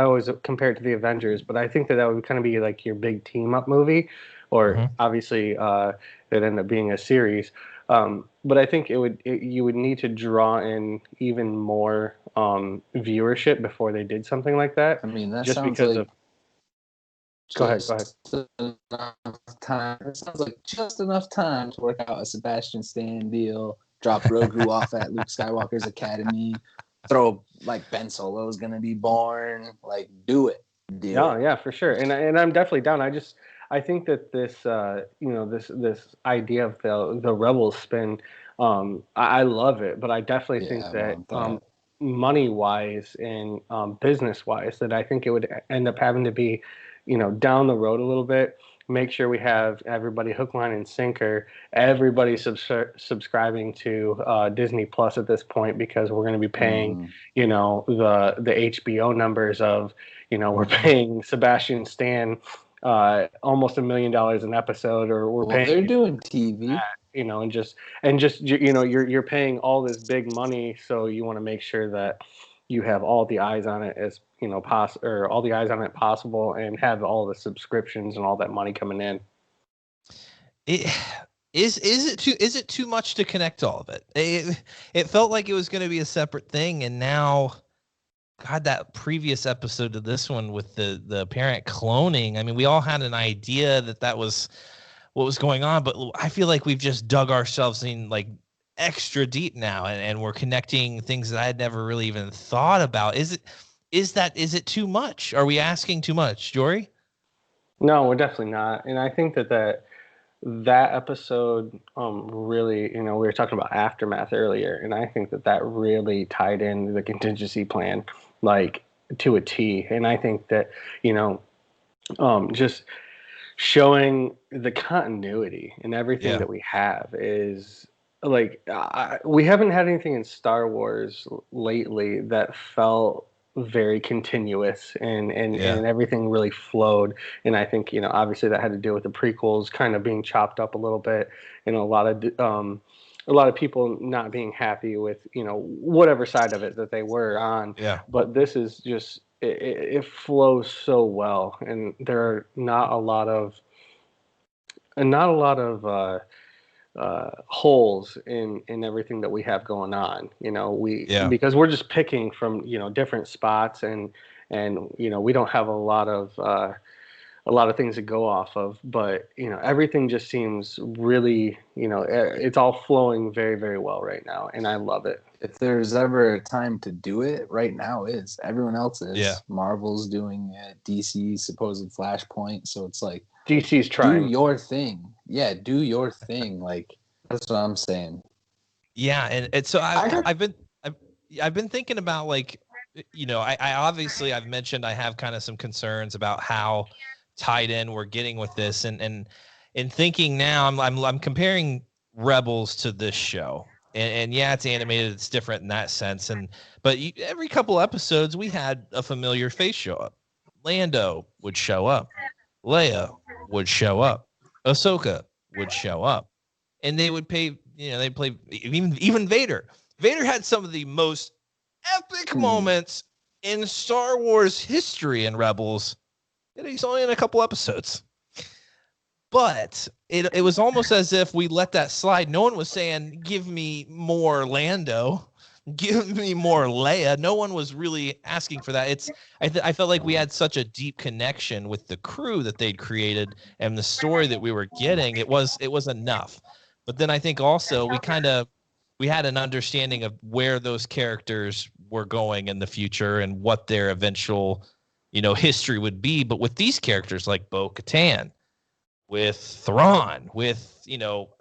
always compare it to the Avengers, but I think that would kind of be like your big team up movie, or obviously it ended up being a series. But I think you would need to draw in even more viewership before they did something like that. I mean, that just sounds because like of. Go ahead. Enough time. It sounds like just enough time to work out a Sebastian Stan deal. Drop Grogu off at Luke Skywalker's academy. Throw like Ben Solo's gonna be born. Like, do it. Yeah, for sure. And I'm definitely down. I think that this this idea of the Rebels spin, I love it, but I definitely think that money wise and business wise, that I think it would end up having to be, down the road a little bit. Make sure we have everybody hook, line, and sinker. Everybody subscribing to Disney Plus at this point, because we're going to be paying, the HBO numbers of, we're paying Sebastian Stan almost $1 million an episode, or we're paying. They're doing TV. And just you're paying all this big money, so you want to make sure that you have all the eyes on it as all the eyes on it possible, and have all the subscriptions and all that money coming in. Is it too much to connect all of it? It felt like it was going to be a separate thing, and now, God, that previous episode to this one with the apparent cloning. I mean, we all had an idea that was what was going on, but I feel like we've just dug ourselves in like extra deep now, and we're connecting things that I had never really even thought about. Is it too much? Are we asking too much, Jory? No, we're definitely not. And I think that episode really, we were talking about Aftermath earlier, and I think that really tied in the contingency plan like to a T. And I think that just showing the continuity in everything that we have is like, we haven't had anything in Star Wars lately that felt very continuous, and everything really flowed. And I think, obviously that had to do with the prequels kind of being chopped up a little bit, and a lot of people not being happy with, whatever side of it that they were on. Yeah. But this is just, it flows so well, and there are not a lot of holes in everything that we have going on. Because we're just picking from different spots, and we don't have a lot of things to go off of, but everything just seems really, it's all flowing very, very well right now, and I love it. If there's ever a time to do it, right now is. Everyone else is. Yeah. Marvel's doing it, DC's supposed Flashpoint, so it's like DC's trying. Do your thing. Yeah, do your thing. Like, that's what I'm saying. Yeah, and so I've been thinking about, like, I obviously, I've mentioned I have kind of some concerns about how tied in we're getting with this, and in thinking now, I'm comparing Rebels to this show, and yeah, it's animated, it's different in that sense, but every couple episodes we had a familiar face show up. Lando would show up, Leia would show up, Ahsoka would show up, and they would pay. They'd play even Vader. Vader had some of the most epic moments in Star Wars history in Rebels. And he's only in a couple episodes. But it was almost as if we let that slide. No one was saying, give me more Lando. Give me more Leia. No one was really asking for that. I felt like we had such a deep connection with the crew that they'd created and the story that we were getting. It was enough. But then I think also we had an understanding of where those characters were going in the future and what their eventual, history would be. But with these characters like bo-katan, with Thrawn, with,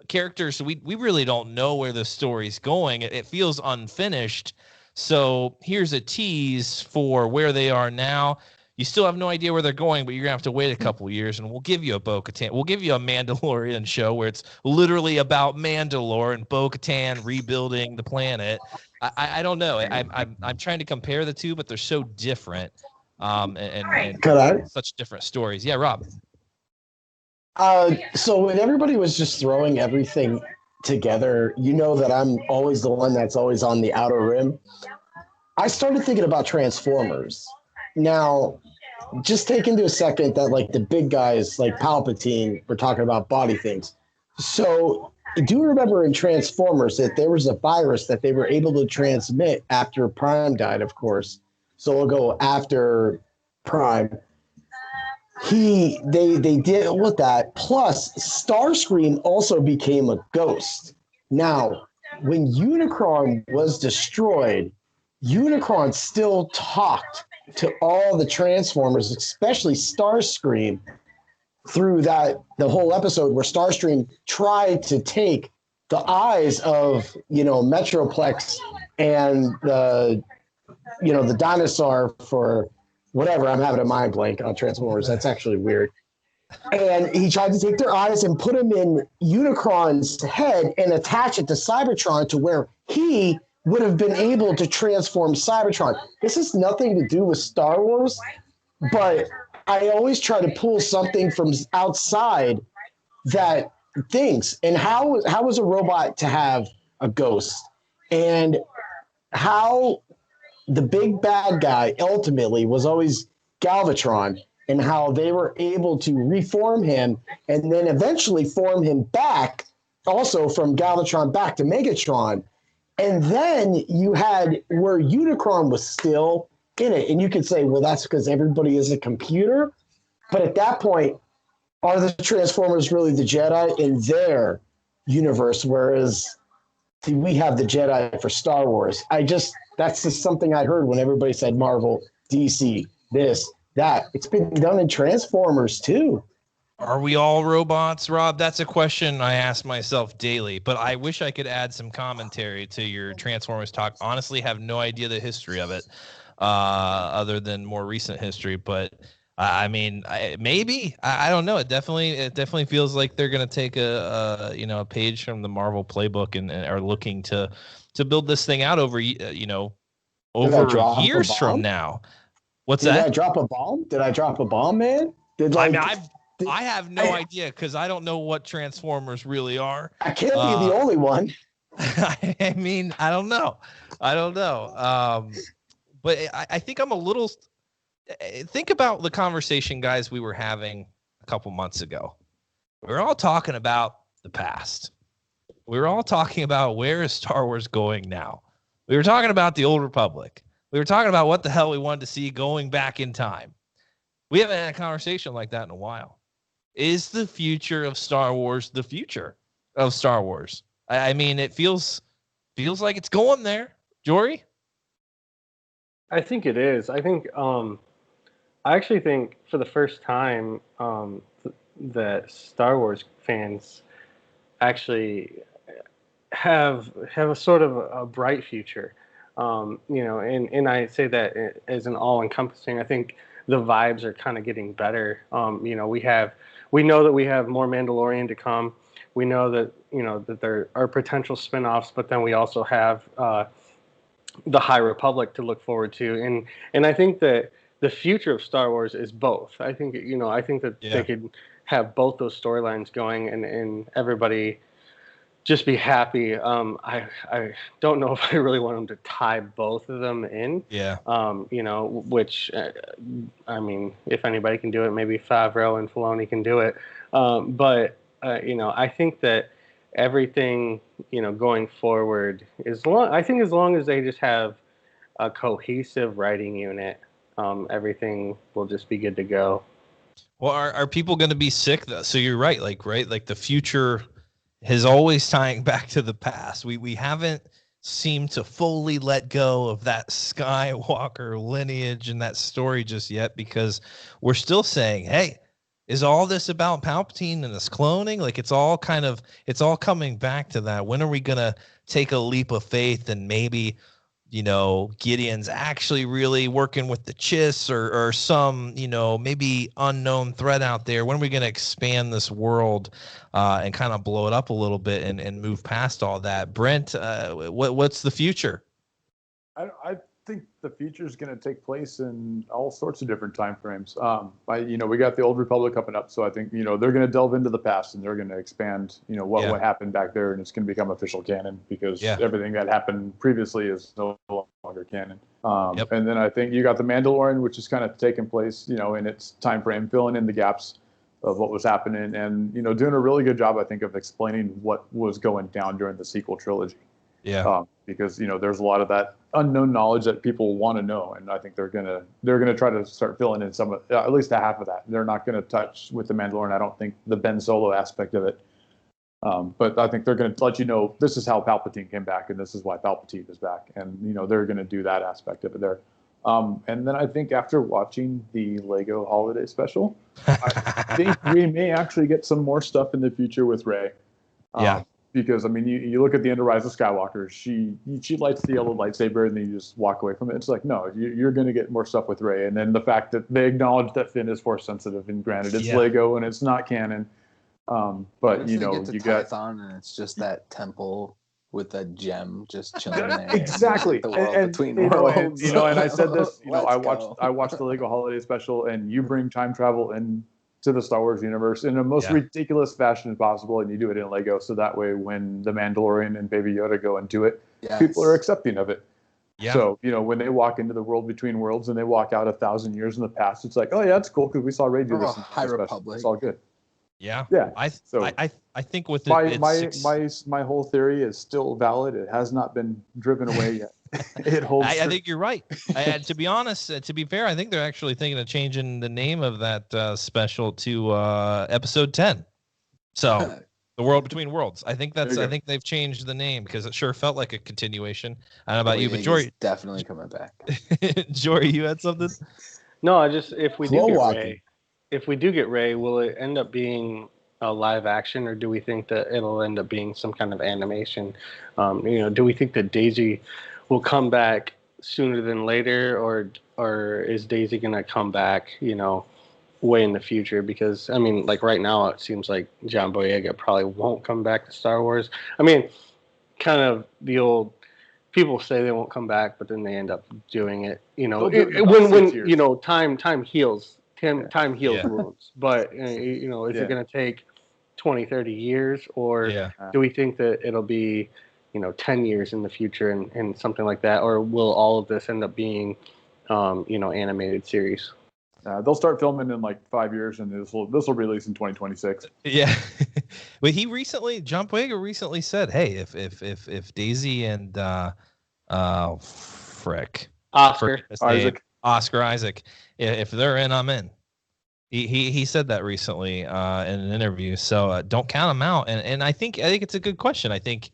characters, we really don't know where the story's going. It feels unfinished. So here's a tease for where they are now. You still have no idea where they're going, but you're gonna have to wait a couple years, and we'll give you a Bo-Katan. We'll give you a Mandalorian show where it's literally about Mandalore and Bo-Katan rebuilding the planet. I don't know. I'm trying to compare the two, but they're so different, and such different stories. Yeah, Rob. So when everybody was just throwing everything together, you know that I'm always the one that's always on the outer rim. I started thinking about Transformers. Now, just take into a second that like the big guys like Palpatine were talking about body things. So do you remember in Transformers that there was a virus that they were able to transmit after Prime died, of course. So we'll go after Prime. They did with that. Plus, Starscream also became a ghost. Now, when Unicron was destroyed, Unicron still talked to all the Transformers, especially Starscream, through the whole episode where Starscream tried to take the eyes of Metroplex and the dinosaur for whatever. I'm having a mind blank on Transformers. That's actually weird. And he tried to take their eyes and put them in Unicron's head and attach it to Cybertron to where he would have been able to transform Cybertron. This has nothing to do with Star Wars, but I always try to pull something from outside that thinks. And how is a robot to have a ghost? And how the big bad guy ultimately was always Galvatron, and how they were able to reform him and then eventually form him back also from Galvatron back to Megatron. And then you had where Unicron was still in it. And you could say, well, that's because everybody is a computer. But at that point, are the Transformers really the Jedi in their universe? Whereas we have the Jedi for Star Wars. That's just something I heard when everybody said Marvel, DC, this, that. It's been done in Transformers too. Are we all robots, Rob? That's a question I ask myself daily, but I wish I could add some commentary to your Transformers talk. Honestly, have no idea the history of it, other than more recent history. But I mean, maybe I don't know. It definitely feels like they're going to take a page from the Marvel playbook and are looking to build this thing out over over years from now. What's that? Did I drop a bomb? Did I drop a bomb, man? I have no idea because I don't know what Transformers really are. I can't be the only one. I mean, I don't know. But I think I'm a little. Think about the conversation, guys, we were having a couple months ago. We were all talking about the past. We were all talking about where is Star Wars going now. We were talking about the Old Republic. We were talking about what the hell we wanted to see going back in time. We haven't had a conversation like that in a while. Is the future of Star Wars the future of Star Wars? I mean, it feels like it's going there. Jory? I think it is. I actually think for the first time that Star Wars fans actually have a sort of a bright future. And I say that as an all-encompassing. I think the vibes are kind of getting better. We know that we have more Mandalorian to come. We know that that there are potential spinoffs, but then we also have the High Republic to look forward to. And I think that the future of Star Wars is both. I think that they could have both those storylines going, and everybody just be happy. I don't know if I really want them to tie both of them in. Yeah. Which I mean, if anybody can do it, maybe Favreau and Filoni can do it. But I think that everything going forward as long as they just have a cohesive writing unit, everything will just be good to go. Well, are people going to be sick though? So you're right, like the future is always tying back to the past. We haven't seemed to fully let go of that Skywalker lineage and that story just yet, because we're still saying, hey, is all this about Palpatine and this cloning? Like it's all coming back to that. When are we going to take a leap of faith and maybe Gideon's actually really working with the Chiss or some, maybe unknown threat out there? When are we going to expand this world and kind of blow it up a little bit and move past all that? Brent, what's the future? I think the future is going to take place in all sorts of different time frames. We got the Old Republic coming up, so I think they're going to delve into the past and they're going to expand what happened back there, and it's going to become official canon because everything that happened previously is no longer canon. And then I think you got the Mandalorian, which is kind of taking place in its time frame, filling in the gaps of what was happening, and doing a really good job, I think, of explaining what was going down during the sequel trilogy. Because there's a lot of that unknown knowledge that people want to know, and I think they're gonna try to start filling in some of at least a half of that. They're not going to touch with the Mandalorian, I don't think, the Ben Solo aspect of it, but I think they're going to let this is how Palpatine came back, and this is why Palpatine is back, and they're going to do that aspect of it there. And then I think after watching the Lego Holiday Special, I think we may actually get some more stuff in the future with Rey. Because you look at the end of Rise of Skywalker, she lights the yellow lightsaber and then you just walk away from it. It's like, no, you're going to get more stuff with Rey. And then the fact that they acknowledge that Finn is force sensitive, and granted it's Lego and it's not canon, but you got on and it's just that temple with a gem just chilling there. Exactly. The world between worlds. And I said this, I watched the Lego Holiday Special, and you bring time travel in to the Star Wars universe in the most ridiculous fashion possible, and you do it in Lego, so that way when the Mandalorian and Baby Yoda go into it, people are accepting of it. So when they walk into the world between worlds and they walk out 1,000 years in the past, it's like, oh yeah, it's cool because we saw Rey do this in High Republic. It's all good. I think with my whole theory is still valid. It has not been driven away yet. It holds. I think you're right. To be honest, to be fair, I think they're actually thinking of changing the name of that special to Episode 10. So the World Between Worlds. I think they've changed the name because it sure felt like a continuation. I don't know about you, but Jory definitely coming back. Jory, you had something? No, if we do get Rey, will it end up being a live action, or do we think that it'll end up being some kind of animation? Do we think that Daisy will come back sooner than later, or is Daisy gonna come back, way in the future? Because right now it seems like John Boyega probably won't come back to Star Wars. Kind of the old people say they won't come back, but then they end up doing it. When time heals. Time heals wounds, but is it going to take 20, 30 years, or do we think that it'll be 10 years in the future and something like that, or will all of this end up being animated series? They'll start filming in like 5 years, and this will release in 2026. But John Boyega recently said, hey, if Daisy and Oscar Isaac, if they're in, I'm in. He said that recently in an interview. So don't count them out. And I think it's a good question. I think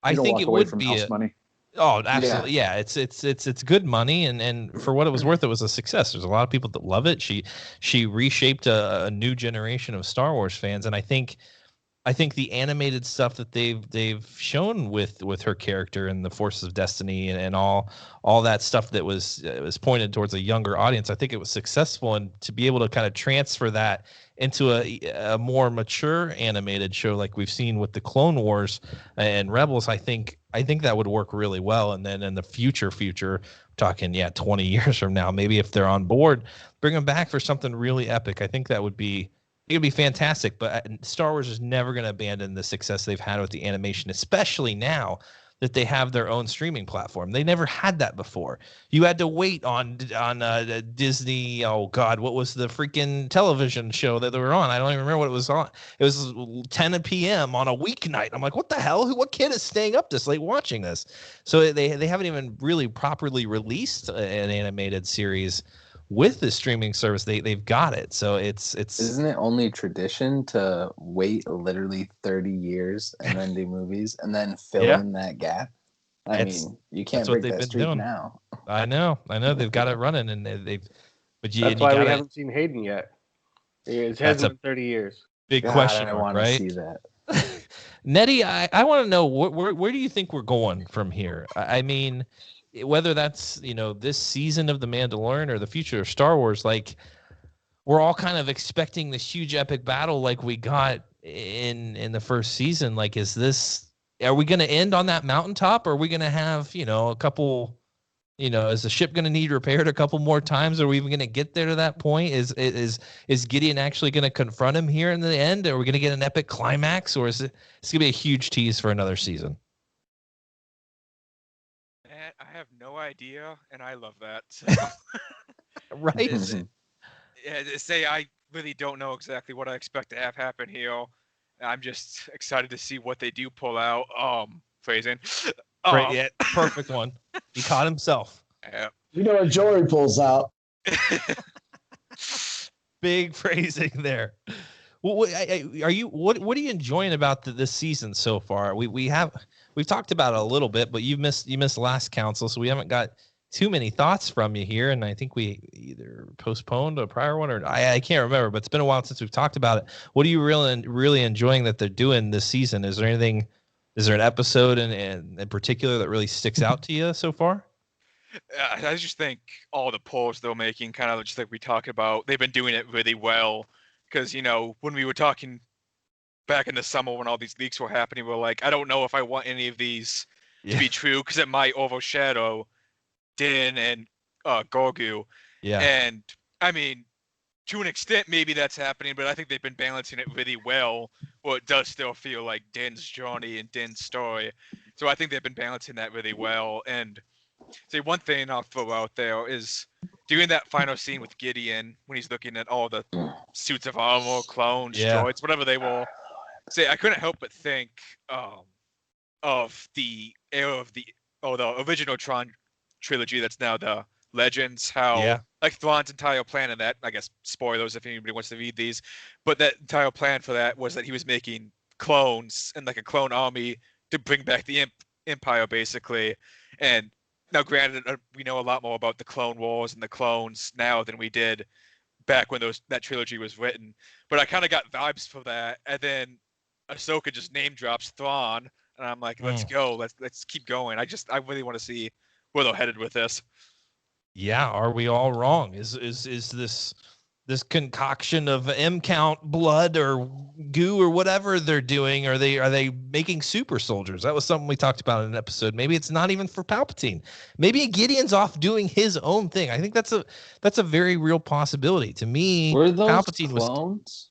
it would be money. Oh, absolutely. Yeah. It's good money, and for what it was worth, it was a success. There's a lot of people that love it. She reshaped a new generation of Star Wars fans, and I think the animated stuff that they've shown with her character and the Forces of Destiny and all that stuff that was pointed towards a younger audience, I think it was successful, and to be able to kind of transfer that into a more mature animated show like we've seen with the Clone Wars and Rebels, I think that would work really well. And then in the future, talking 20 years from now, maybe if they're on board, bring them back for something really epic. I think that would be. It would be fantastic, but Star Wars is never going to abandon the success they've had with the animation, especially now that they have their own streaming platform. They never had that before. You had to wait on Disney. Oh God, what was the freaking television show that they were on? I don't even remember what it was on. It was 10 p.m. on a weeknight. I'm like, what the hell? What kid is staying up this late watching this? So they haven't even really properly released an animated series. With the streaming service, they've got it. So it's isn't it only tradition to wait literally 30 years and then do movies and then fill in that gap? I mean, you can't break that streak now. I know they've got it running, and that's why we haven't seen Hayden yet. It hasn't been 30 years. Big question. I want to see that. Nettie, I want to know where do you think we're going from here? I mean, whether that's, you know, this season of The Mandalorian or the future of Star Wars, like we're all kind of expecting this huge epic battle like we got in the first season. Like, are we going to end on that mountaintop? Or are we going to have, you know, a couple, you know, is the ship going to need repaired a couple more times? Are we even going to get there to that point? Is Gideon actually going to confront him here in the end? Are we going to get an epic climax, or is it's going to be a huge tease for another season? I have no idea, and I love that. So. Right? I really don't know exactly what I expect to have happen here. I'm just excited to see what they do pull out. Phrasing. Right, yeah, perfect one. He caught himself. Yeah. You know what Jory pulls out. Big phrasing there. What are you enjoying about this season so far? We've talked about it a little bit, but you missed last council, so we haven't got too many thoughts from you here. And I think we either postponed a prior one, or I can't remember, but it's been a while since we've talked about it. What are you really enjoying that they're doing this season? Is there an episode in particular that really sticks out to you so far? I just think all the pulls they're making, kind of just like we talked about, they've been doing it really well. Because, you know, when we were talking back in the summer when all these leaks were happening, we're like, I don't know if I want any of these to be true, because it might overshadow Din and Grogu. Yeah. And, I mean, to an extent, maybe that's happening, but I think they've been balancing it really well, where it does still feel like Din's journey and Din's story. So I think they've been balancing that really well. And say one thing I'll throw out there is during that final scene with Gideon, when he's looking at all the suits of armor, clones, droids, whatever they were, I couldn't help but think of the era of the original Tron trilogy that's now the Legends, how like Thrawn's entire plan in that, I guess spoilers if anybody wants to read these, but that entire plan for that was that he was making clones and like a clone army to bring back the Empire basically. And now granted, we know a lot more about the Clone Wars and the clones now than we did back when that trilogy was written, but I kind of got vibes for that. And then Ahsoka just name drops Thrawn, and I'm like, let's go, let's keep going. I really want to see where they're headed with this. Yeah, are we all wrong? Is this concoction of M count blood or goo or whatever they're doing? Are they making super soldiers? That was something we talked about in an episode. Maybe it's not even for Palpatine. Maybe Gideon's off doing his own thing. I think that's a very real possibility. To me, were those Palpatine clones?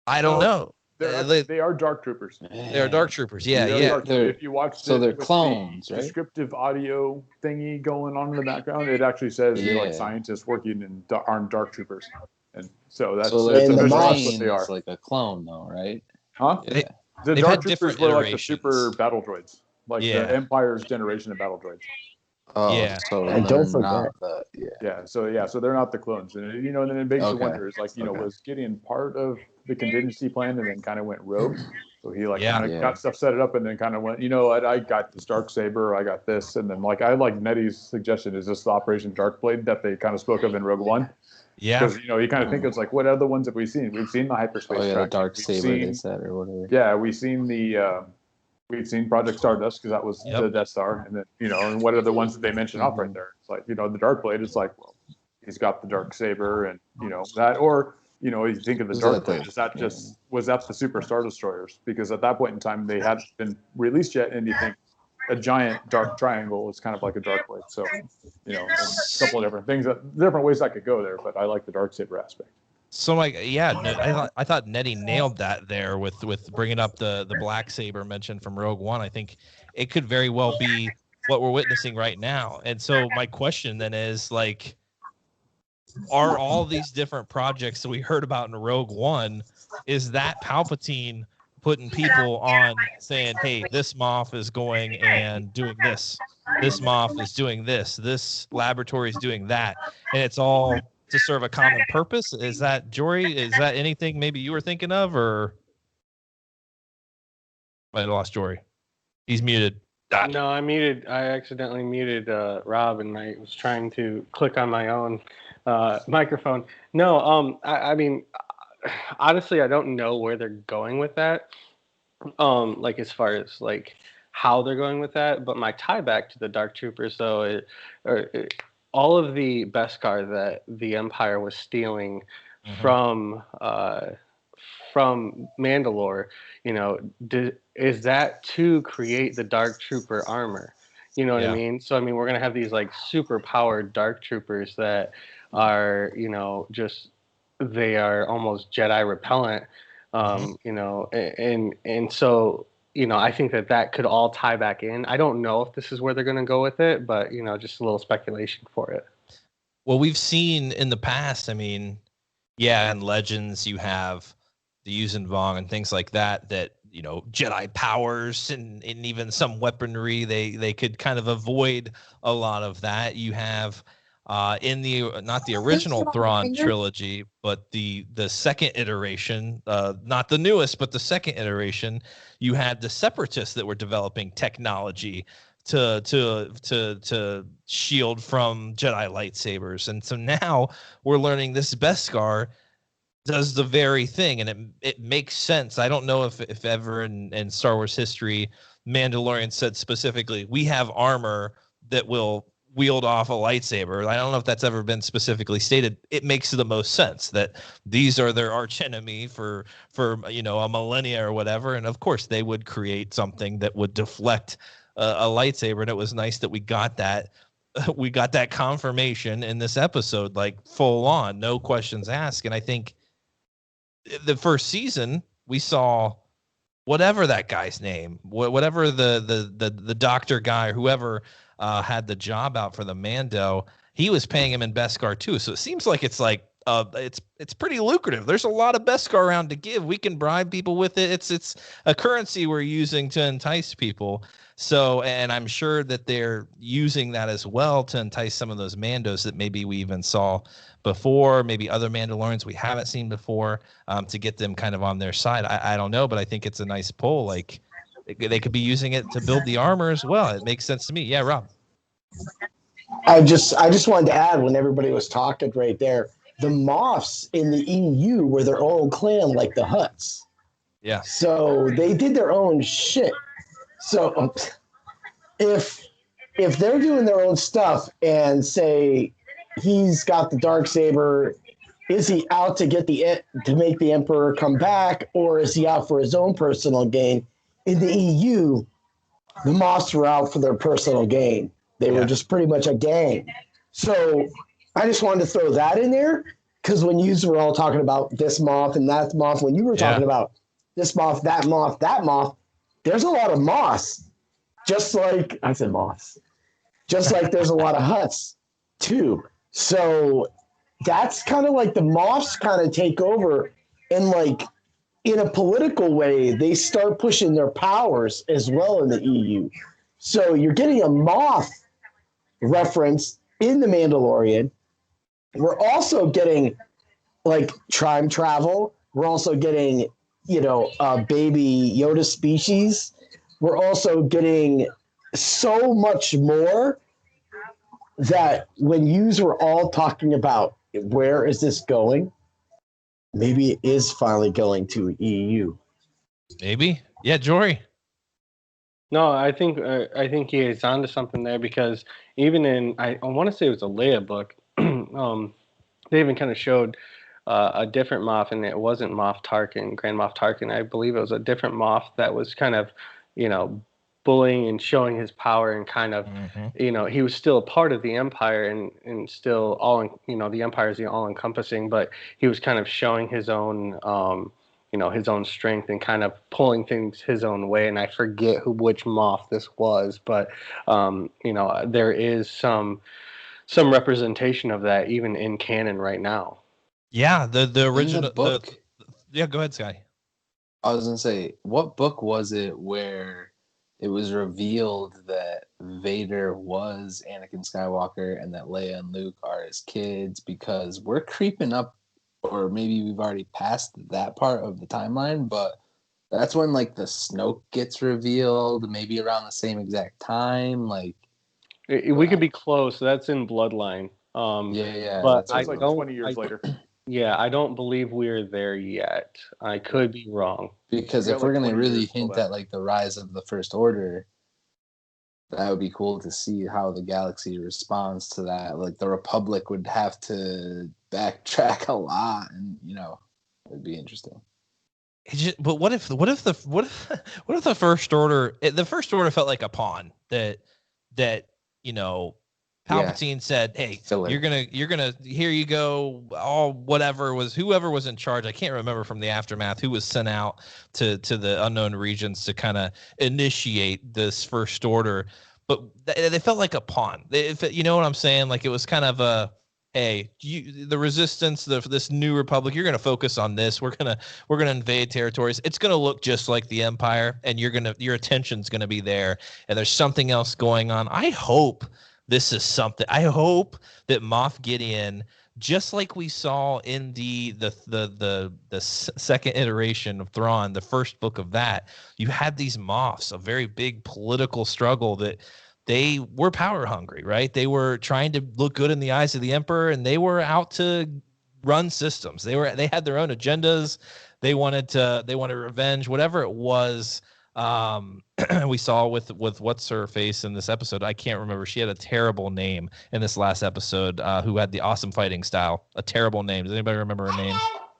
I don't know. They are dark troopers. They are dark troopers. Yeah. If you watch, so they're clones, right? Descriptive audio thingy going on in the background, it actually says like scientists working on dark troopers, and so that's what they are. It's like a clone, though, right? Huh? Yeah. The dark troopers were like the super battle droids, like the Empire's generation of battle droids. Oh, yeah. So I don't forget. So they're not the clones, and you know, and then it begs the wonder is like, you know, was Gideon part of the contingency plan and then kind of went rogue? So he got stuff set it up and then kind of went, you know, I got this dark saber, I got this, and then like I like Nettie's suggestion is this the Operation Darkblade that they kind of spoke of in Rogue One. Yeah, because you know you kind of think it's like, what other ones have we seen? We've seen the hyperspace. The dark saber they said or whatever. Yeah, we've seen we've seen Project Stardust because that was the Death Star, and then you know, and what are the ones that they mention off right there? It's like, you know, the Darkblade. It's like, well, he's got the dark saber, and you know that, or you know, you think of the Darkblade. Is that just was that the Super Star Destroyers? Because at that point in time, they hadn't been released yet, and you think a giant dark triangle is kind of like a Darkblade. So, you know, a couple of different things, different ways I could go there, but I like the dark saber aspect. So like, I thought Nettie nailed that there with bringing up the black saber mentioned from Rogue One. I think it could very well be what we're witnessing right now. And so my question then is like, are all these different projects that we heard about in Rogue One, is that Palpatine putting people on saying, hey, this Moff is going and doing this, this Moff is doing this laboratory is doing that, and it's all to serve a common purpose? Is that, Jory, is that anything maybe you were thinking of, or I lost Jory? He's muted. No, I accidentally muted Rob, and I was trying to click on my own microphone. No, I mean, honestly, I don't know where they're going with that. Like as far as like how they're going with that. But my tie back to the Dark Troopers, though, all of the Beskar that the Empire was stealing from Mandalore, is that to create the Dark Trooper armor? You know what I mean? So, I mean, we're going to have these like super powered Dark Troopers that are, they are almost Jedi repellent, and so, I think that could all tie back in. I don't know if this is where they're going to go with it, but, just a little speculation for it. Well, we've seen in the past, I mean, in Legends, you have the Yuuzhan Vong and things like that, Jedi powers and even some weaponry, they could kind of avoid a lot of that. You have in the not the original Thrawn trilogy, but the second iteration, not the newest, but the second iteration, you had the Separatists that were developing technology to shield from Jedi lightsabers, and so now we're learning this Beskar does the very thing, and it makes sense. I don't know if ever in Star Wars history, Mandalorian said specifically, we have armor that will wield off a lightsaber. I don't know if that's ever been specifically stated. It makes the most sense that these are their arch enemy for a millennia or whatever, and of course they would create something that would deflect a lightsaber, and it was nice that we got that. We got that confirmation in this episode, like full on, no questions asked, and I think the first season we saw whatever that guy's name, whatever the doctor guy, whoever had the job out for the Mando, he was paying him in Beskar too. So it seems like it's pretty lucrative. There's a lot of Beskar around to give. We can bribe people with it. It's a currency we're using to entice people. So, and I'm sure that they're using that as well to entice some of those Mandos that maybe we even saw before, maybe other Mandalorians we haven't seen before, to get them kind of on their side. I don't know, but I think it's a nice pull. Like they could be using it to build the armor as well. It makes sense to me. Yeah, Rob. I just wanted to add, when everybody was talking right there, the Moffs in the EU were their own clan, like the Hutts. Yeah. So they did their own shit. So if they're doing their own stuff and say he's got the Darksaber, is he out to to make the Emperor come back, or is he out for his own personal gain? In the EU, the Moffs were out for their personal gain. They were just pretty much a gang. So I just wanted to throw that in there, because when you were all talking about this Moff and that Moff, when you were talking about this Moff, that Moff, there's a lot of Moss. Just like, I said Moss. Just like there's a lot of Hutts, too. So that's kind of like the Moffs kind of take over, and like in a political way, they start pushing their powers as well in the EU. So you're getting a Moff reference in The Mandalorian. We're also getting like time travel. We're also getting, baby Yoda species. We're also getting so much more that when yous were all talking about where is this going, maybe it is finally going to EU. Maybe. Yeah, Jory. No, I think he is onto something there, because even in, I want to say it was a Leia book, they even kind of showed a different Moff, and it wasn't Moff Tarkin, Grand Moff Tarkin. I believe it was a different Moff that was kind of, bullying and showing his power, and kind of, he was still a part of the Empire, and still the Empire is all encompassing, but he was kind of showing his own, his own strength, and kind of pulling things his own way. And I forget which Moff this was, but there is some representation of that even in canon right now. Yeah, the original in the book. Yeah, go ahead, Scotty. I was gonna say, what book was it where it was revealed that Vader was Anakin Skywalker and that Leia and Luke are his kids? Because we're creeping up, or maybe we've already passed that part of the timeline, but that's when like the Snoke gets revealed, maybe around the same exact time. Like we could be close. That's in Bloodline. But that's like 20 years later. Yeah, I don't believe we're there yet. I could be wrong. Because if we're going to really hint at like the rise of the First Order, That would be cool to see how the galaxy responds to that. Like the Republic would have to backtrack a lot, and it'd be interesting. But what if the First Order? The First Order felt like a pawn that Palpatine said, "Hey, Filler. you're gonna here you go. Whoever was in charge. I can't remember from the aftermath who was sent out to the unknown regions to kind of initiate this First Order. But they felt like a pawn. You know what I'm saying? Like it was kind of a, hey, the Resistance, this new Republic, you're gonna focus on this. We're gonna invade territories. It's gonna look just like the Empire, and your attention's gonna be there. And there's something else going on. I hope this is something. I hope that Moff Gideon, just like we saw in the second iteration of Thrawn, the first book of that, you had these Moffs, a very big political struggle that they were power hungry, right? They were trying to look good in the eyes of the Emperor, and they were out to run systems. They had their own agendas. They wanted revenge, whatever it was. We saw with what's her face in this episode. I can't remember. She had a terrible name in this last episode. Who had the awesome fighting style? A terrible name. Does anybody remember her name?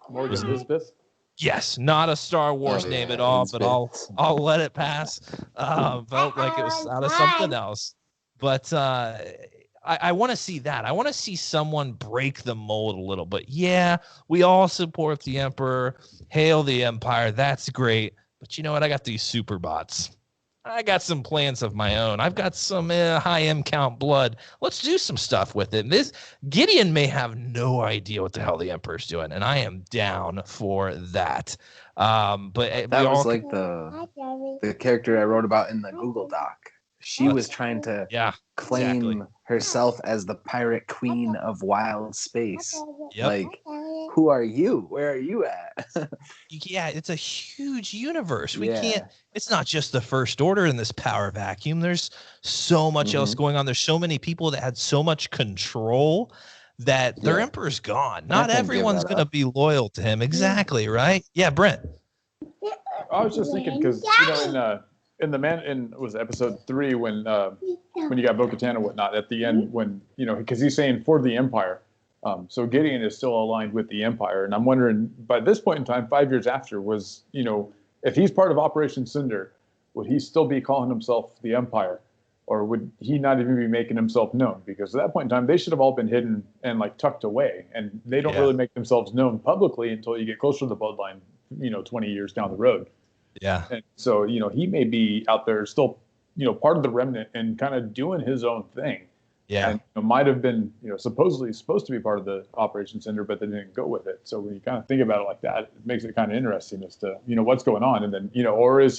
Morgan Elizabeth. Yes, not a Star Wars name at all, but I'll let it pass. Felt like it was out of something else. But I want to see that. I want to see someone break the mold a little bit. Yeah, we all support the Emperor. Hail the Empire. That's great. But you know what? I got these super bots. I got some plans of my own. I've got some high M count blood. Let's do some stuff with it. This Gideon may have no idea what the hell the Emperor's doing, and I am down for that. But that was like the character I wrote about in the Google Doc. She was trying to claim herself as the pirate queen of wild space. Yep. Like, who are you? Where are you at? Yeah, it's a huge universe. We can't. It's not just the First Order in this power vacuum. There's so much else going on. There's so many people that had so much control that their Emperor's gone. Not everyone's going to be loyal to him. Exactly, right? Yeah, Brent. I was just thinking because was episode 3 when you got bo-katan and whatnot at the end when because he's saying for the Empire, so Gideon is still aligned with the Empire, and I'm wondering by this point in time, 5 years after, was if he's part of Operation Cinder, would he still be calling himself the Empire, or would he not even be making himself known? Because at that point in time, they should have all been hidden and like tucked away, and they don't really make themselves known publicly until you get closer to the bloodline, 20 years down the road. Yeah. And so, he may be out there still, part of the remnant and kind of doing his own thing. Yeah. And might have been, supposedly supposed to be part of the Operation Cinder, but they didn't go with it. So when you kind of think about it like that, it makes it kind of interesting as to, what's going on. And then, or was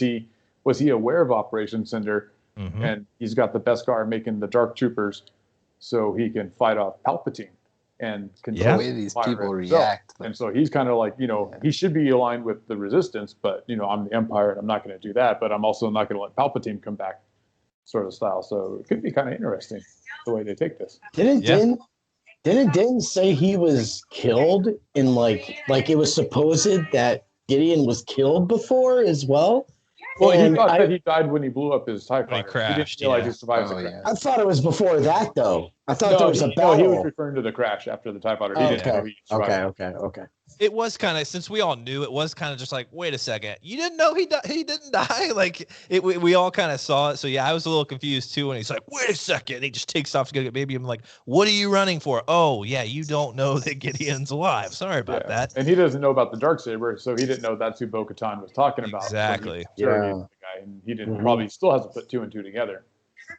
he aware of Operation Cinder and he's got the Beskar making the Dark Troopers so he can fight off Palpatine and control the way these people react. And so he's kind of like, he should be aligned with the Resistance, but, I'm the Empire and I'm not going to do that, but I'm also not going to let Palpatine come back sort of style. So it could be kind of interesting the way they take this. Didn't Din say he was killed in like it was supposed that Gideon was killed before as well? Well, he thought that he died when he blew up his TIE fighter. He crashed. He didn't realize he survived the crash. I thought it was before that, though. I thought there was a battle. No, he was referring to the crash after the TIE fighter. He didn't know he survived. Okay. It was kind of, since we all knew, it was kind of just like, wait a second, you didn't know he didn't die? Like, we all kind of saw it. So, yeah, I was a little confused, too, when he's like, wait a second. And he just takes off to go get baby. I'm like, what are you running for? Oh, yeah, you don't know that Gideon's alive. Sorry about that. And he doesn't know about the Darksaber, so he didn't know that's who Bo-Katan was talking about. Exactly. And he didn't probably still hasn't put 2 and 2 together.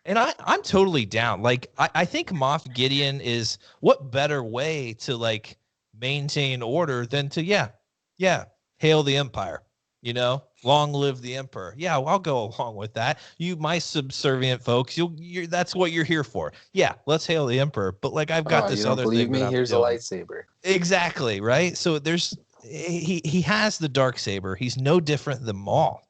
And I'm totally down. Like, I think Moff Gideon is, what better way to, like, maintain order than to, hail the Empire, long live the Emperor. Yeah, well, I'll go along with that. You, my subservient folks, that's what you're here for. Yeah, let's hail the Emperor. But, like, I've got this other thing. Believe me, here's a lightsaber. Exactly, right? So he has the Darksaber. He's no different than Maul.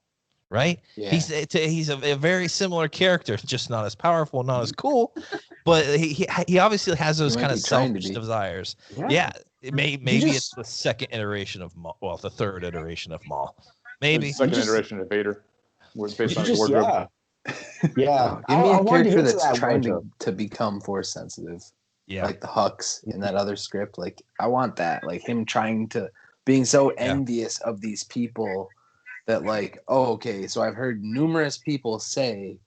Right? Yeah. He's a very similar character, just not as powerful, not as cool, but he obviously has those kind of selfish desires. Yeah, maybe it's the second iteration of Maul. Well, the third iteration of Maul. Maybe the second iteration of Vader was based on his wardrobe. Yeah, Give me a wanted to character get to that's that trying wardrobe. to become force sensitive. Yeah. Like the Hux in that other script. Like I want that. Like him trying to being so envious of these people that like, oh, okay, so I've heard numerous people say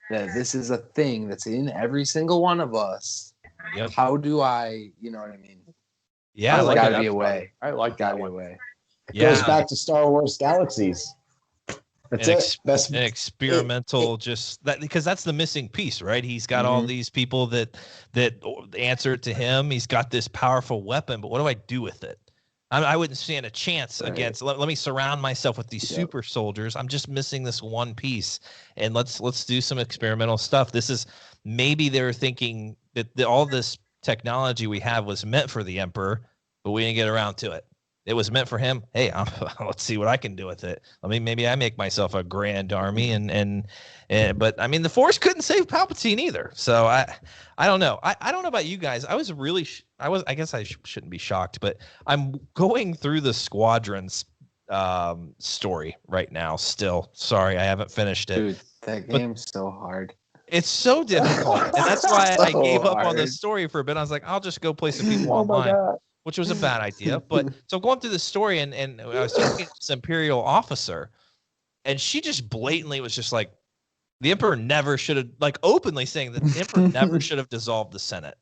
that this is a thing that's in every single one of us. Yep. How do I, you know what I mean? Yeah, I like gotta that. be a way. I like Gotta that be a one. way. Yeah. Goes back to Star Wars Galaxies. That's it. That's An experimental, just that, because that's the missing piece, right? He's got all these people that answer to him. He's got this powerful weapon, but what do I do with it? I wouldn't stand a chance against. Let me surround myself with these super soldiers. I'm just missing this one piece, and let's do some experimental stuff. This is maybe they're thinking that all this technology we have was meant for the Emperor, but we didn't get around to it. It was meant for him. Hey, let's see what I can do with it. Maybe I make myself a grand army, and but I mean, the Force couldn't save Palpatine either. So I don't know. I don't know about you guys. I was really, I guess I shouldn't be shocked, but I'm going through the Squadrons story right now. Still, sorry, I haven't finished it. Dude, that game's so hard. It's so difficult, and that's why I gave up on the story for a bit. I was like, I'll just go play some people online. Which was a bad idea. But so going through the story, and I was talking to this Imperial officer, and she just blatantly was just like, the Emperor never should have, like, openly saying that the Emperor never should have dissolved the Senate.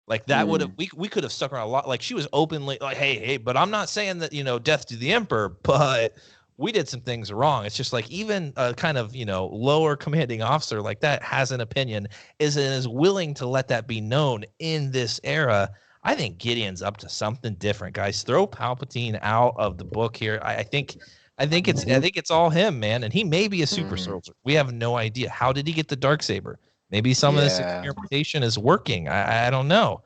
Like that would have, we could have stuck around a lot. Like she was openly like, hey, but I'm not saying that, death to the Emperor, but we did some things wrong. It's just like even a kind of, lower commanding officer like that has an opinion, is willing to let that be known in this era. I think Gideon's up to something different, guys. Throw Palpatine out of the book here. I think it's all him, man. And he may be a super soldier. We have no idea. How did he get the Darksaber? Maybe some of this experimentation is working. I don't know.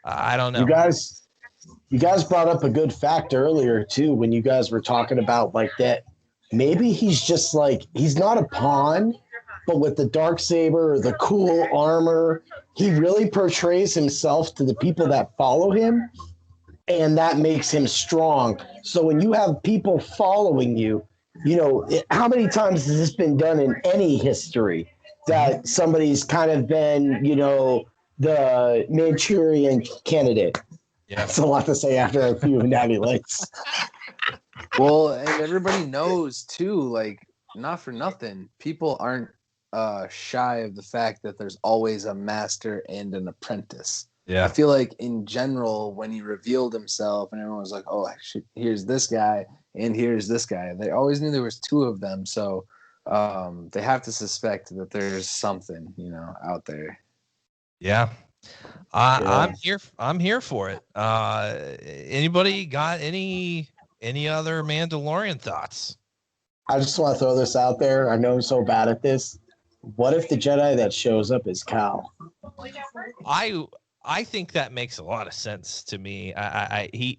I don't know. You guys brought up a good fact earlier too when you guys were talking about like that. Maybe he's just like, he's not a pawn, but with the Darksaber or the cool armor, he really portrays himself to the people that follow him, and that makes him strong. So when you have people following you, how many times has this been done in any history that somebody's kind of been, the Manchurian candidate? Yeah. That's a lot to say after a few natty lights. Well, and everybody knows too, like, not for nothing, people aren't shy of the fact that there's always a master and an apprentice. Yeah. I feel like in general, when he revealed himself and everyone was like, oh, actually, here's this guy and here's this guy, they always knew there was two of them. So they have to suspect that there's something, out there. Yeah. I'm here for it. Anybody got any other Mandalorian thoughts? I just want to throw this out there. I know I'm so bad at this. What if the Jedi that shows up is Cal? I think that makes a lot of sense to me. He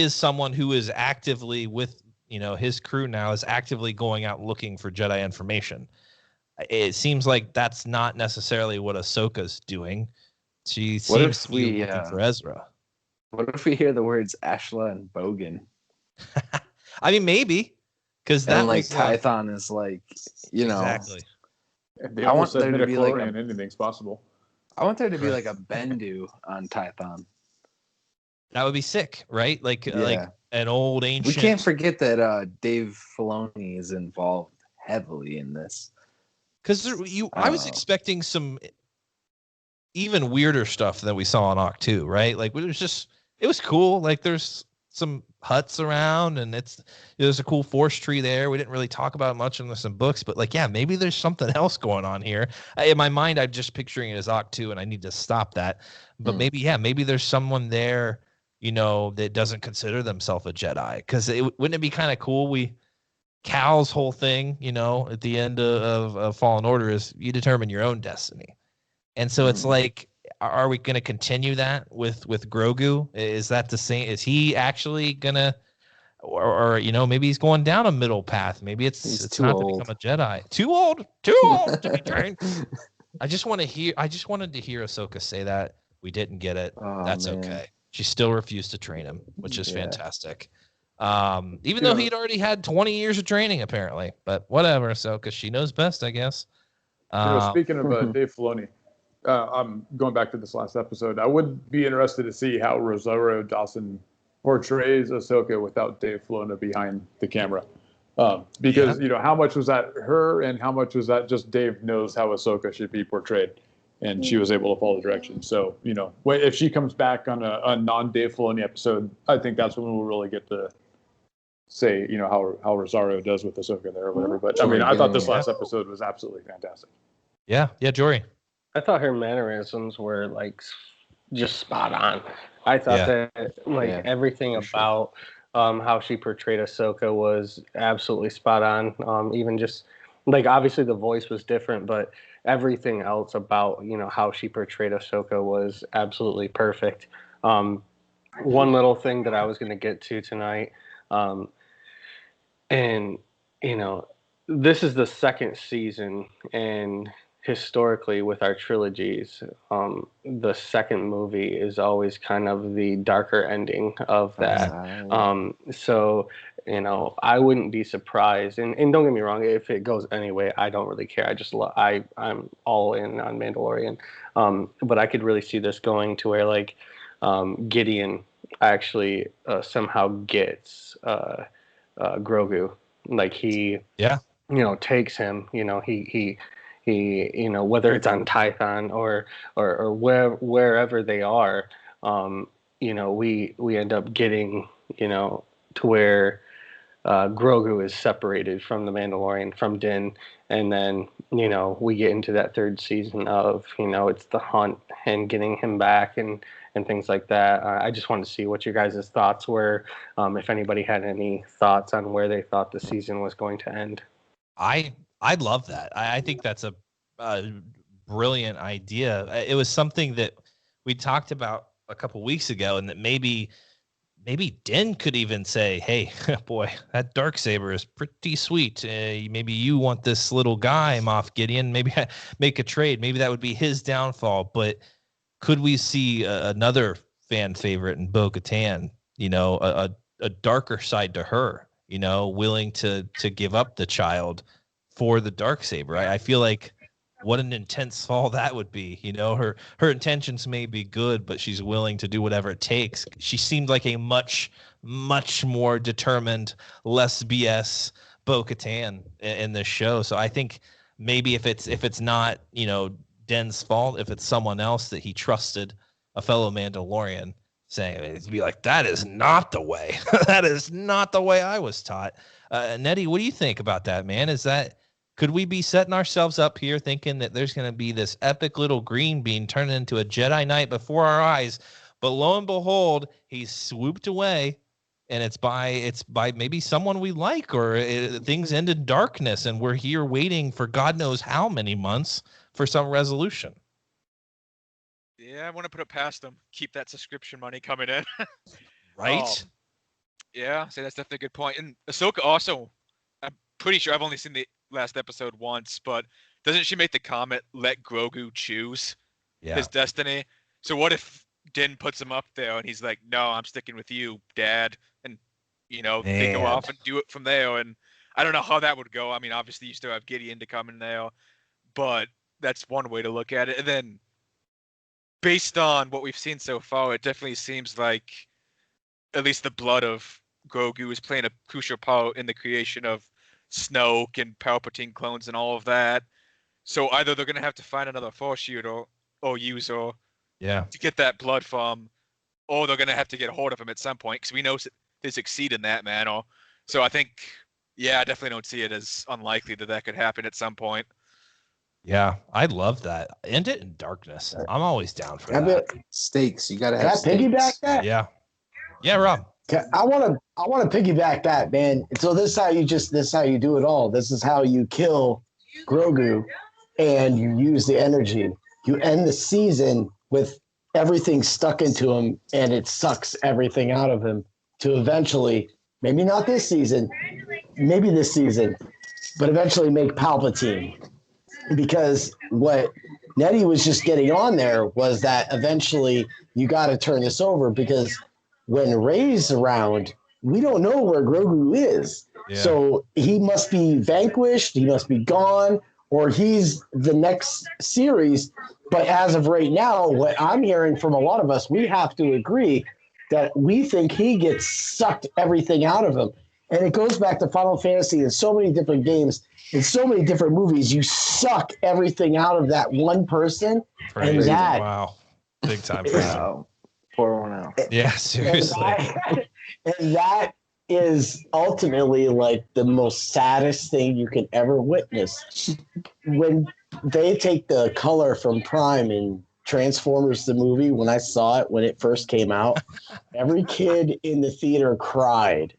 is someone who is actively with, his crew now is actively going out looking for Jedi information. It seems like that's not necessarily what Ahsoka's doing. She seems to be looking for Ezra. What if we hear the words Ashla and Bogan? I mean, maybe. Because that like Tython is like, exactly. I want there to be like anything's possible. I want there to be like a Bendu on Tython. That would be sick, right? Like an old ancient. We can't forget that Dave Filoni is involved heavily in this. Because I was expecting some even weirder stuff than we saw in Octo 2, right? Like it was cool. Like there's some huts around, and there's a cool forest tree there. We didn't really talk about it much in some books, but maybe there's something else going on here. In my mind, I'm just picturing it as Octo 2, and I need to stop that. But maybe there's someone there, that doesn't consider themselves a Jedi. Because wouldn't it be kind of cool? Cal's whole thing, at the end of Fallen Order is you determine your own destiny, and so it's like, are we going to continue that with Grogu? Is that the same? Is he actually gonna, or maybe he's going down a middle path? Maybe it's not old to become a Jedi. Too old to be trained. I just wanted to hear Ahsoka say that. We didn't get it. Oh, that's man. Okay. She still refused to train him, which is fantastic. Even though he'd already had 20 years of training, apparently. But whatever, Ahsoka, she knows best, I guess. Speaking of Dave Filoni, I'm going back to this last episode. I would be interested to see how Rosario Dawson portrays Ahsoka without Dave Filoni behind the camera. Because, how much was that her and how much was that just Dave knows how Ahsoka should be portrayed? And she was able to follow the directions. So, if she comes back on a non-Dave Filoni episode, I think that's when we'll really get to say, how Rosario does with Ahsoka there or whatever. But, I thought this last episode was absolutely fantastic. Yeah, Jory. I thought her mannerisms were, just spot on. I thought that, everything about how she portrayed Ahsoka was absolutely spot on. Even just, obviously the voice was different, but everything else about, how she portrayed Ahsoka was absolutely perfect. One little thing that I was going to get to tonight, and, this is the second season, and historically with our trilogies, the second movie is always kind of the darker ending of that. So, I wouldn't be surprised, and don't get me wrong, if it goes anyway, I don't really care. I just I'm all in on Mandalorian. But I could really see this going to where Gideon actually somehow gets Grogu. He takes him, he whether it's on Tython or wherever they are, we end up getting, to where Grogu is separated from the Mandalorian, from Din, and then, we get into that third season of, it's the hunt and getting him back and things like that. I just wanted to see what your guys' thoughts were, if anybody had any thoughts on where they thought the season was going to end. I love that. I think that's a brilliant idea. It was something that we talked about a couple weeks ago, and that maybe Din could even say, "Hey, boy, that Darksaber is pretty sweet. Maybe you want this little guy, Moff Gideon. Maybe make a trade. Maybe that would be his downfall." But could we see another fan favorite in Bo-Katan? A darker side to her. Willing to give up the child for the Darksaber. I feel like what an intense fall that would be. Her intentions may be good, but she's willing to do whatever it takes. She seemed like a much, much more determined, less BS Bo-Katan in this show. So I think maybe if it's not, Den's fault, if it's someone else that he trusted, a fellow Mandalorian, saying it'd be like, that is not the way. That is not the way I was taught. Nettie, what do you think about that, man? Could we be setting ourselves up here thinking that there's going to be this epic little green bean turning into a Jedi Knight before our eyes, but lo and behold, he's swooped away, and it's by maybe someone we like, or things end in darkness, and we're here waiting for God knows how many months for some resolution. Yeah, I want to put it past them. Keep that subscription money coming in. Right? Yeah, so that's definitely a good point. And Ahsoka also, I'm pretty sure I've only seen the last episode once, but doesn't she make the comment, let Grogu choose his destiny? So what if Din puts him up there and he's like, no, I'm sticking with you, Dad. And, they go off and do it from there. And I don't know how that would go. I mean, obviously you still have Gideon to come in there, but that's one way to look at it. And then based on what we've seen so far, it definitely seems like at least the blood of Grogu is playing a crucial part in the creation of Snoke and Palpatine clones and all of that. So either they're going to have to find another Force user or user to get that blood from, or they're going to have to get a hold of him at some point, because we know they succeed in that manner. So I think, I definitely don't see it as unlikely that could happen at some point. Yeah, I love that. End it in darkness. I'm always down for that. Stakes. You got to have stakes. Can I piggyback that? Yeah, Rob. I want to piggyback that, man. So this is how you do it all. This is how you kill Grogu, and you use the energy. You end the season with everything stuck into him, and it sucks everything out of him to eventually, maybe not this season, maybe this season, but eventually make Palpatine. Because what Nettie was just getting on there was that eventually you got to turn this over, because when Rey's around, we don't know where Grogu is. Yeah. So he must be vanquished. He must be gone, or he's the next series. But as of right now, what I'm hearing from a lot of us, we have to agree that we think he gets sucked everything out of him. And it goes back to Final Fantasy and so many different games, in so many different movies. You suck everything out of that one person. Crazy. And that, wow, big time. Wow. Pour one out. Yeah, seriously. And that is ultimately like the most saddest thing you can ever witness. When they take the color from Prime in Transformers the movie, when I saw it when it first came out, every kid in the theater cried.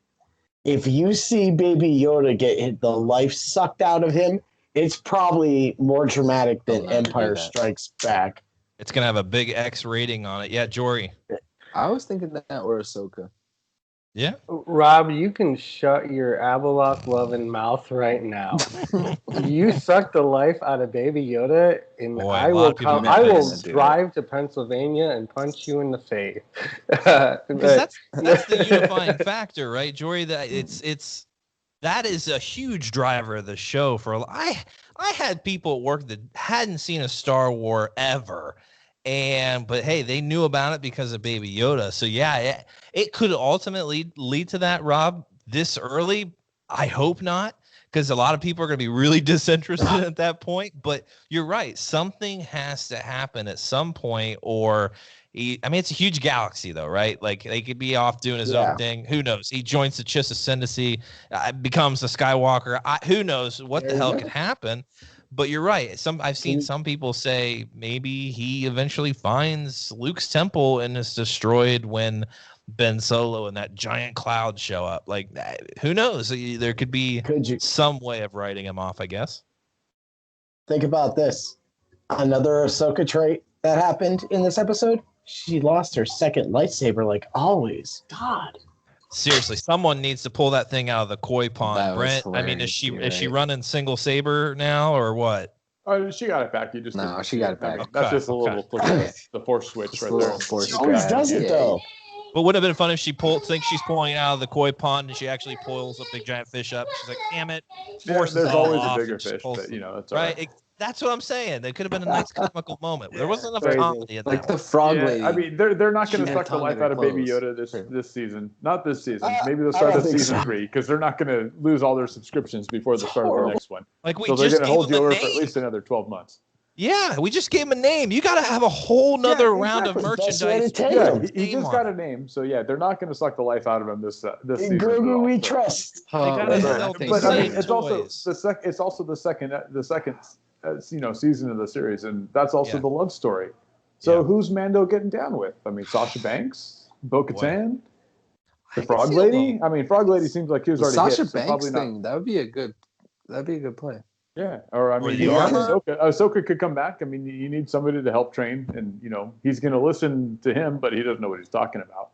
If you see Baby Yoda get the life sucked out of him, it's probably more dramatic than Empire Strikes Back. It's gonna have a big X rating on it. Yeah, Jory. I was thinking that or Ahsoka. Yeah. Rob, you can shut your Avalok loving mouth right now. You sucked the life out of Baby Yoda, and Boy, I will pissed. drive to Pennsylvania and punch you in the face. Because that's the unifying factor, right, Jory? That that is a huge driver of the show. I had people at work that hadn't seen a Star Wars ever. But hey, they knew about it because of Baby Yoda. So yeah, it could ultimately lead to that, Rob, this early. I hope not, because a lot of people are going to be really disinterested at that point. But you're right. Something has to happen at some point, or it's a huge galaxy though, right? Like they could be off doing his own thing. Who knows? He joins the Chiss Ascendancy, becomes a Skywalker. Who knows what the hell could happen? But you're right. I've seen some people say maybe he eventually finds Luke's temple and is destroyed when Ben Solo and that giant cloud show up. Like, who knows? There could be some way of writing him off, I guess. Think about this. Another Ahsoka trait that happened in this episode. She lost her second lightsaber like always. God. Seriously, someone needs to pull that thing out of the koi pond, Brent. I mean, is she running single saber now or what? Oh, she got it back. She got it back. That's just a little flick of the force switch just right there. She always does it though. But would have been fun if she thinks she's pulling it out of the koi pond and she actually pulls a big giant fish up. She's like, damn it. There's always a bigger fish, but that's all right. That's what I'm saying. There could have been a nice comical moment. There wasn't enough comedy in that. Like the frog lady. I mean, they're not going to suck the life out of Baby Yoda this season. Not this season. Maybe they'll start at season 3 because they're not going to lose all their subscriptions before the start of the next one. Like so they're going to hold you over for at least another 12 months. Yeah, we just gave him a name. You got to have a whole nother round of merchandise. Yeah, he just got a name. So yeah, they're not going to suck the life out of him this season. Grogu, we trust. But I mean, it's also the second season of the series, and that's also the love story. So who's Mando getting down with? I mean, Sasha Banks, Bo-Katan, the Frog Lady. I mean, Frog Lady seems like he was already Sasha hit, so Banks thing. That'd be a good play. Yeah, or I mean, Ahsoka could come back. I mean, you need somebody to help train, and he's going to listen to him, but he doesn't know what he's talking about.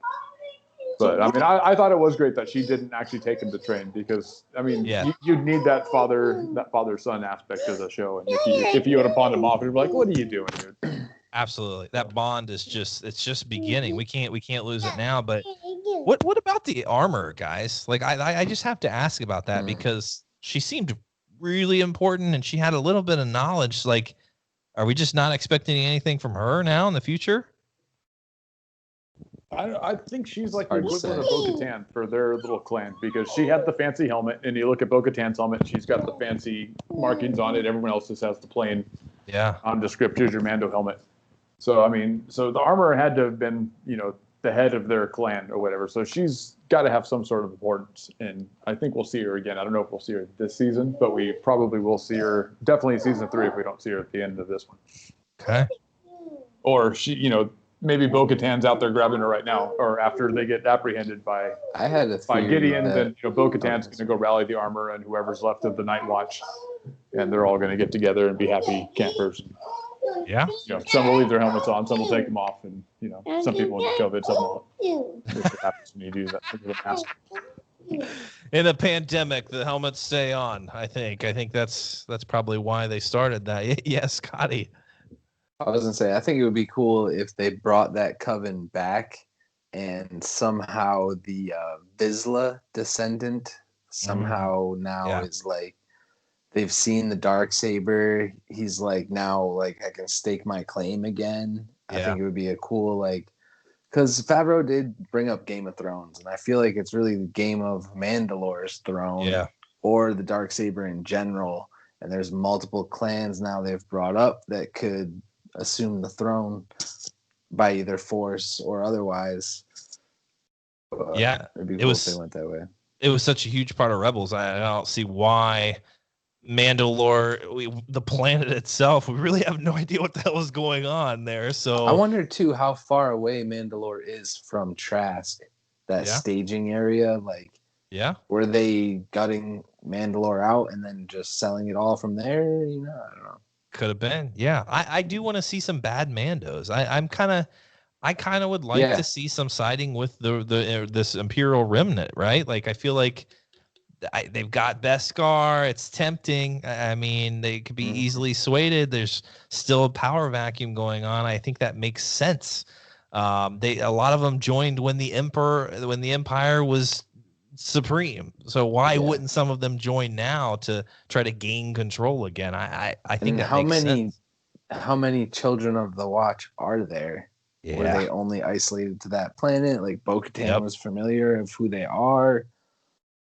But I mean, I thought it was great that she didn't actually take him to train because I mean, you'd need that father-son aspect of the show, and if you would have pawned him off, you'd be like, "What are you doing, dude?" Absolutely, that bond is just beginning. We can't lose it now. But what about the armor, guys? Like I just have to ask about that because she seemed really important and she had a little bit of knowledge. Like, are we just not expecting anything from her now in the future? I think she's like the equivalent of Bo-Katan for their little clan because she had the fancy helmet, and you look at Bo-Katan's helmet, she's got the fancy markings on it. Everyone else just has the plain, nondescript, here's your Mando helmet. So I mean, the armor had to have been, the head of their clan or whatever. So she's got to have some sort of importance, and I think we'll see her again. I don't know if we'll see her this season, but we probably will see her definitely in season 3 if we don't see her at the end of this one. Okay. Or she, maybe Bo-Katan's out there grabbing her right now, or after they get apprehended by Gideon, then Bo-Katan's going to go rally the armor and whoever's left of the Night Watch, and they're all going to get together and be happy campers. Yeah. Some will leave their helmets on, some will take them off, and some people will get COVID, some won't. That's what happens when you do that with a mask. In a pandemic, the helmets stay on. I think that's probably why they started that. Yes, Scotty. I was gonna say, I think it would be cool if they brought that coven back, and somehow the Vizsla descendant somehow is like they've seen the Darksaber. He's like, now, like, I can stake my claim again. I think it would be a cool, like, because Favreau did bring up Game of Thrones, and I feel like it's really the game of Mandalore's throne or the Darksaber in general. And there's multiple clans now they've brought up that could assume the throne by either force or otherwise. But it'd be cool if they went that way. It was such a huge part of Rebels. I don't see why Mandalore, the planet itself, we really have no idea what the hell is going on there. So I wonder too how far away Mandalore is from Trask, that staging area. Like, were they gutting Mandalore out and then just selling it all from there? You know, I don't know. Could have been. Yeah, I do want to see some bad Mandos. I kind of would like to see some siding with the this Imperial remnant, right? Like, I feel like they've got Beskar. It's tempting. I mean, they could be easily swayed. There's still a power vacuum going on. I think that makes sense. A lot of them joined when the Empire was supreme. So why wouldn't some of them join now to try to gain control again? I think that makes sense. How many Children of the Watch are there? Yeah. Were they only isolated to that planet? Like, bo-katan was familiar of who they are.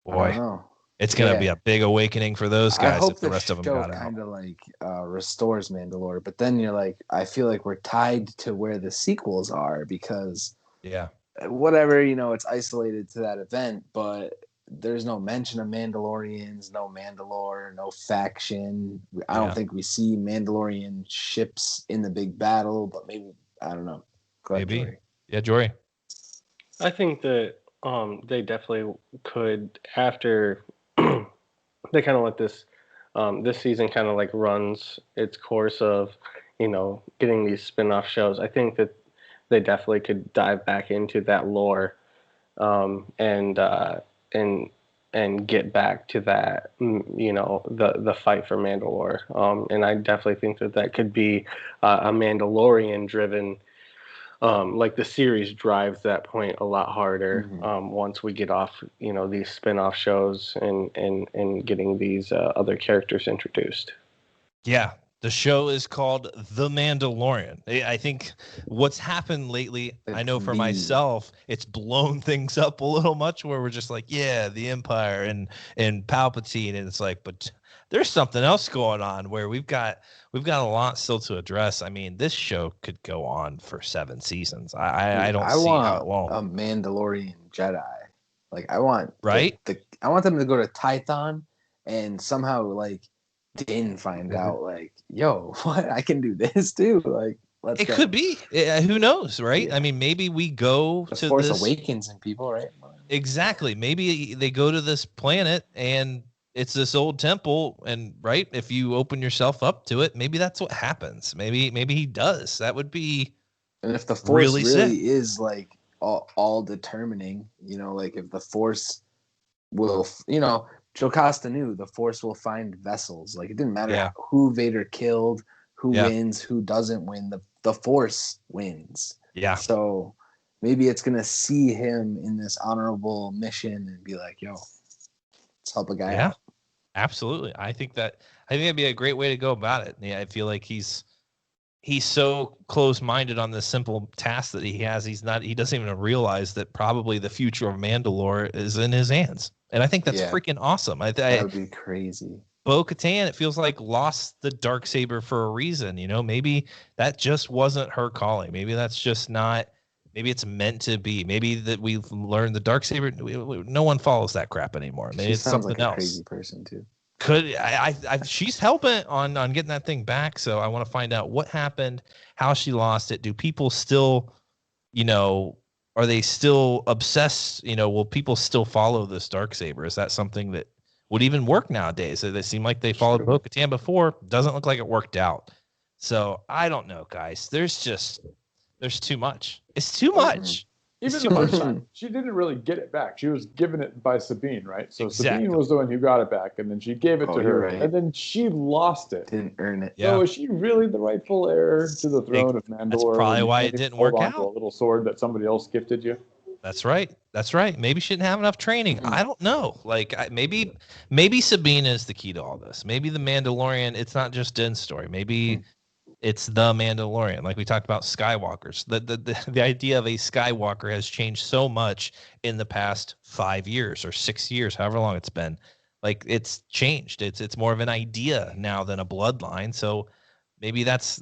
Boy, it's gonna be a big awakening for those guys if the rest of them got out. Kind of like restores Mandalore, but then you're like, I feel like we're tied to where the sequels are because whatever, you know, it's isolated to that event, but there's no mention of Mandalorians, no Mandalore, no faction. I don't think we see Mandalorian ships in the big battle, but maybe, I don't know. Maybe. Jory. Yeah, Jory. I think that they definitely could, after they kind of let this season kind of like runs its course of, you know, getting these spin-off shows. I think that they definitely could dive back into that lore and get back to that, you know, the fight for Mandalore. And I definitely think that could be a Mandalorian driven. Like the series drives that point a lot harder once we get off, you know, these spin-off shows and getting these other characters introduced. Yeah, the show is called The Mandalorian. I think what's happened lately, I know for myself, it's blown things up a little much where we're just like, yeah, the Empire and Palpatine, and it's like, but there's something else going on where we've got a lot still to address. I mean, this show could go on for 7 seasons. I don't see how it won't. A Mandalorian Jedi. Like, I want I want them to go to Tython and somehow like Din find out like, yo, what, I can do this too. Like, let's go. Could be. Who knows, right? I mean, maybe we go the to Force this awakens in people, right? Exactly. Maybe they go to this planet and it's this old temple, and right, if you open yourself up to it, maybe that's what happens. Maybe he does. That would be. And if the Force really is like all determining, you know, like if the Force will, you know, Jocasta knew the Force will find vessels. Like, it didn't matter who Vader killed, who wins, who doesn't win. The Force wins. Yeah. So maybe it's gonna see him in this honorable mission and be like, yo, let's help a guy out. Absolutely. I think that'd be a great way to go about it. Yeah, I feel like he's so close-minded on the simple task that he has. He doesn't even realize that probably the future of Mandalore is in his hands. And I think that's freaking awesome. That would be crazy. Bo-Katan, it feels like, lost the Darksaber for a reason. You know, maybe that just wasn't her calling. Maybe that's just not. Maybe it's meant to be. Maybe that we've learned the Darksaber. No one follows that crap anymore. Maybe it's something like else. A crazy person too. She's helping on getting that thing back. So I want to find out what happened, how she lost it. Do people still, you know, are they still obsessed? You know, will people still follow this Darksaber? Is that something that would even work nowadays? They seem like they followed Bo-Katan before. Doesn't look like it worked out. So I don't know, guys. There's too much. It's too much. Even the first time, she didn't really get it back. She was given it by Sabine, right? So Sabine was the one who got it back, and then she gave it to her, and then she lost it. Didn't earn it. So is she really the rightful heir to the throne of Mandalore? That's probably why it didn't work out. A little sword that somebody else gifted you. That's right. That's right. Maybe she didn't have enough training. I don't know. Like maybe Sabine is the key to all this. Maybe the Mandalorian. It's not just Din's story. Maybe it's the Mandalorian. Like we talked about Skywalkers. The idea of a Skywalker has changed so much in the past 5 years or 6 years, however long it's been. Like it's changed. It's more of an idea now than a bloodline. So maybe that's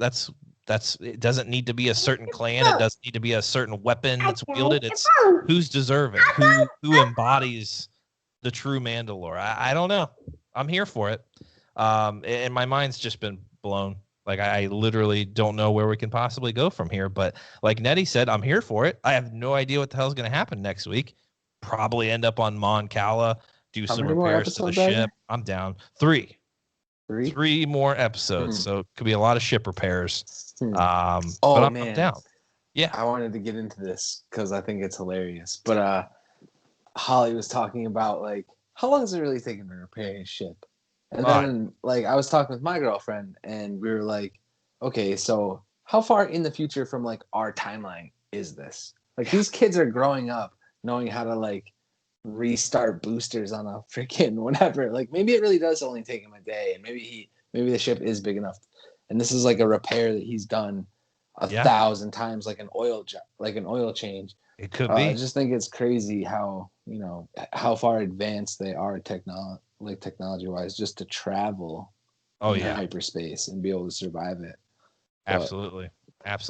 it doesn't need to be a certain clan. It doesn't need to be a certain weapon that's wielded. It's who's deserving, who embodies the true Mandalore. I don't know. I'm here for it. And my mind's just been blown. Like I literally don't know where we can possibly go from here. But like Nettie said, I'm here for it. I have no idea what the hell's going to happen next week. Probably end up on Mon Cala, do some repairs to the ship. I'm down. 3 more episodes. So it could be a lot of ship repairs. But I'm down. Yeah. I wanted to get into this because I think it's hilarious. But Holly was talking about like how long is it really taking to repair his ship? And then like I was talking with my girlfriend and we were like, okay, so how far in the future from like our timeline is this? Like these kids are growing up knowing how to like restart boosters on a freaking whatever. Like maybe it really does only take him a day and maybe the ship is big enough. And this is like a repair that he's done 1,000 times, like an oil change. It could be. I just think it's crazy how, you know, how far advanced they are technology wise, just to travel hyperspace and be able to survive it. Absolutely.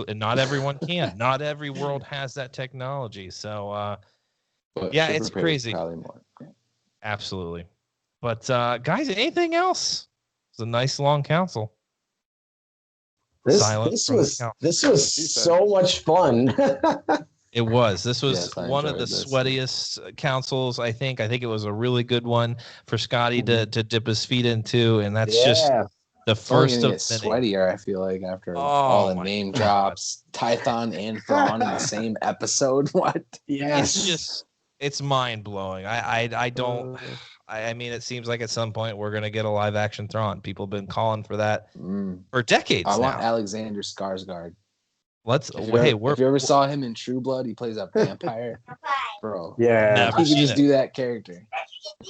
And not everyone can. Not every world has that technology. So it's crazy. Probably more. Yeah. Absolutely. But guys, anything else? It's a nice long council. This was so much fun. It was. This was one of the sweatiest councils, I think. I think it was a really good one for Scotty to dip his feet into, and that's just the first of many. Sweatier, I feel like, after all the name drops, Tython and Thrawn in the same episode. What? Yes. It's mind blowing. I mean, it seems like at some point we're gonna get a live action Thrawn. People have been calling for that for decades. I want Alexander Skarsgård. If you ever saw him in True Blood, he plays a vampire, bro. Yeah, he can just do that character.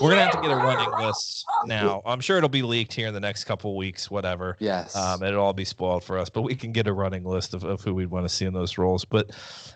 We're gonna have to get a running list now. I'm sure it'll be leaked here in the next couple of weeks, whatever. Yes. It'll all be spoiled for us, but we can get a running list of who we'd want to see in those roles. But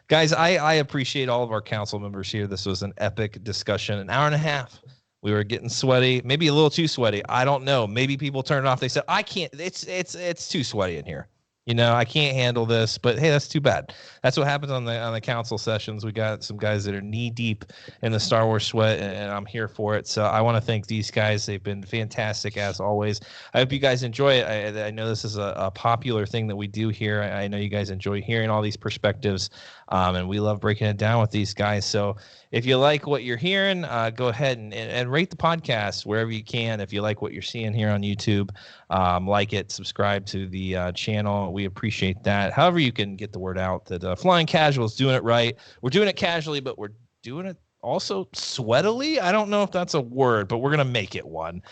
guys, I appreciate all of our council members here. This was an epic discussion, an hour and a half. We were getting sweaty, maybe a little too sweaty. I don't know. Maybe people turned it off. They said, I can't, it's too sweaty in here. You know, I can't handle this, but hey, that's too bad. That's what happens on the council sessions. We got some guys that are knee deep in the Star Wars sweat, and I'm here for it. So I want to thank these guys. They've been fantastic as always. I hope you guys enjoy it. I know this is a popular thing that we do here. I know you guys enjoy hearing all these perspectives, and we love breaking it down with these guys. So if you like what you're hearing, go ahead and rate the podcast wherever you can. If you like what you're seeing here on YouTube, like it, subscribe to the channel. We appreciate that. However you can get the word out that Flying Casual is doing it right. We're doing it casually, but we're doing it also sweatily. I don't know if that's a word, but we're going to make it one.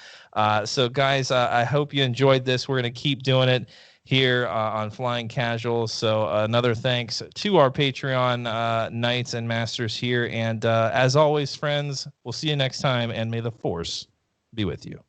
So guys, I hope you enjoyed this. We're going to keep doing it here on Flying Casual. So another thanks to our Patreon knights and masters here. And as always, friends, we'll see you next time, and may the Force be with you.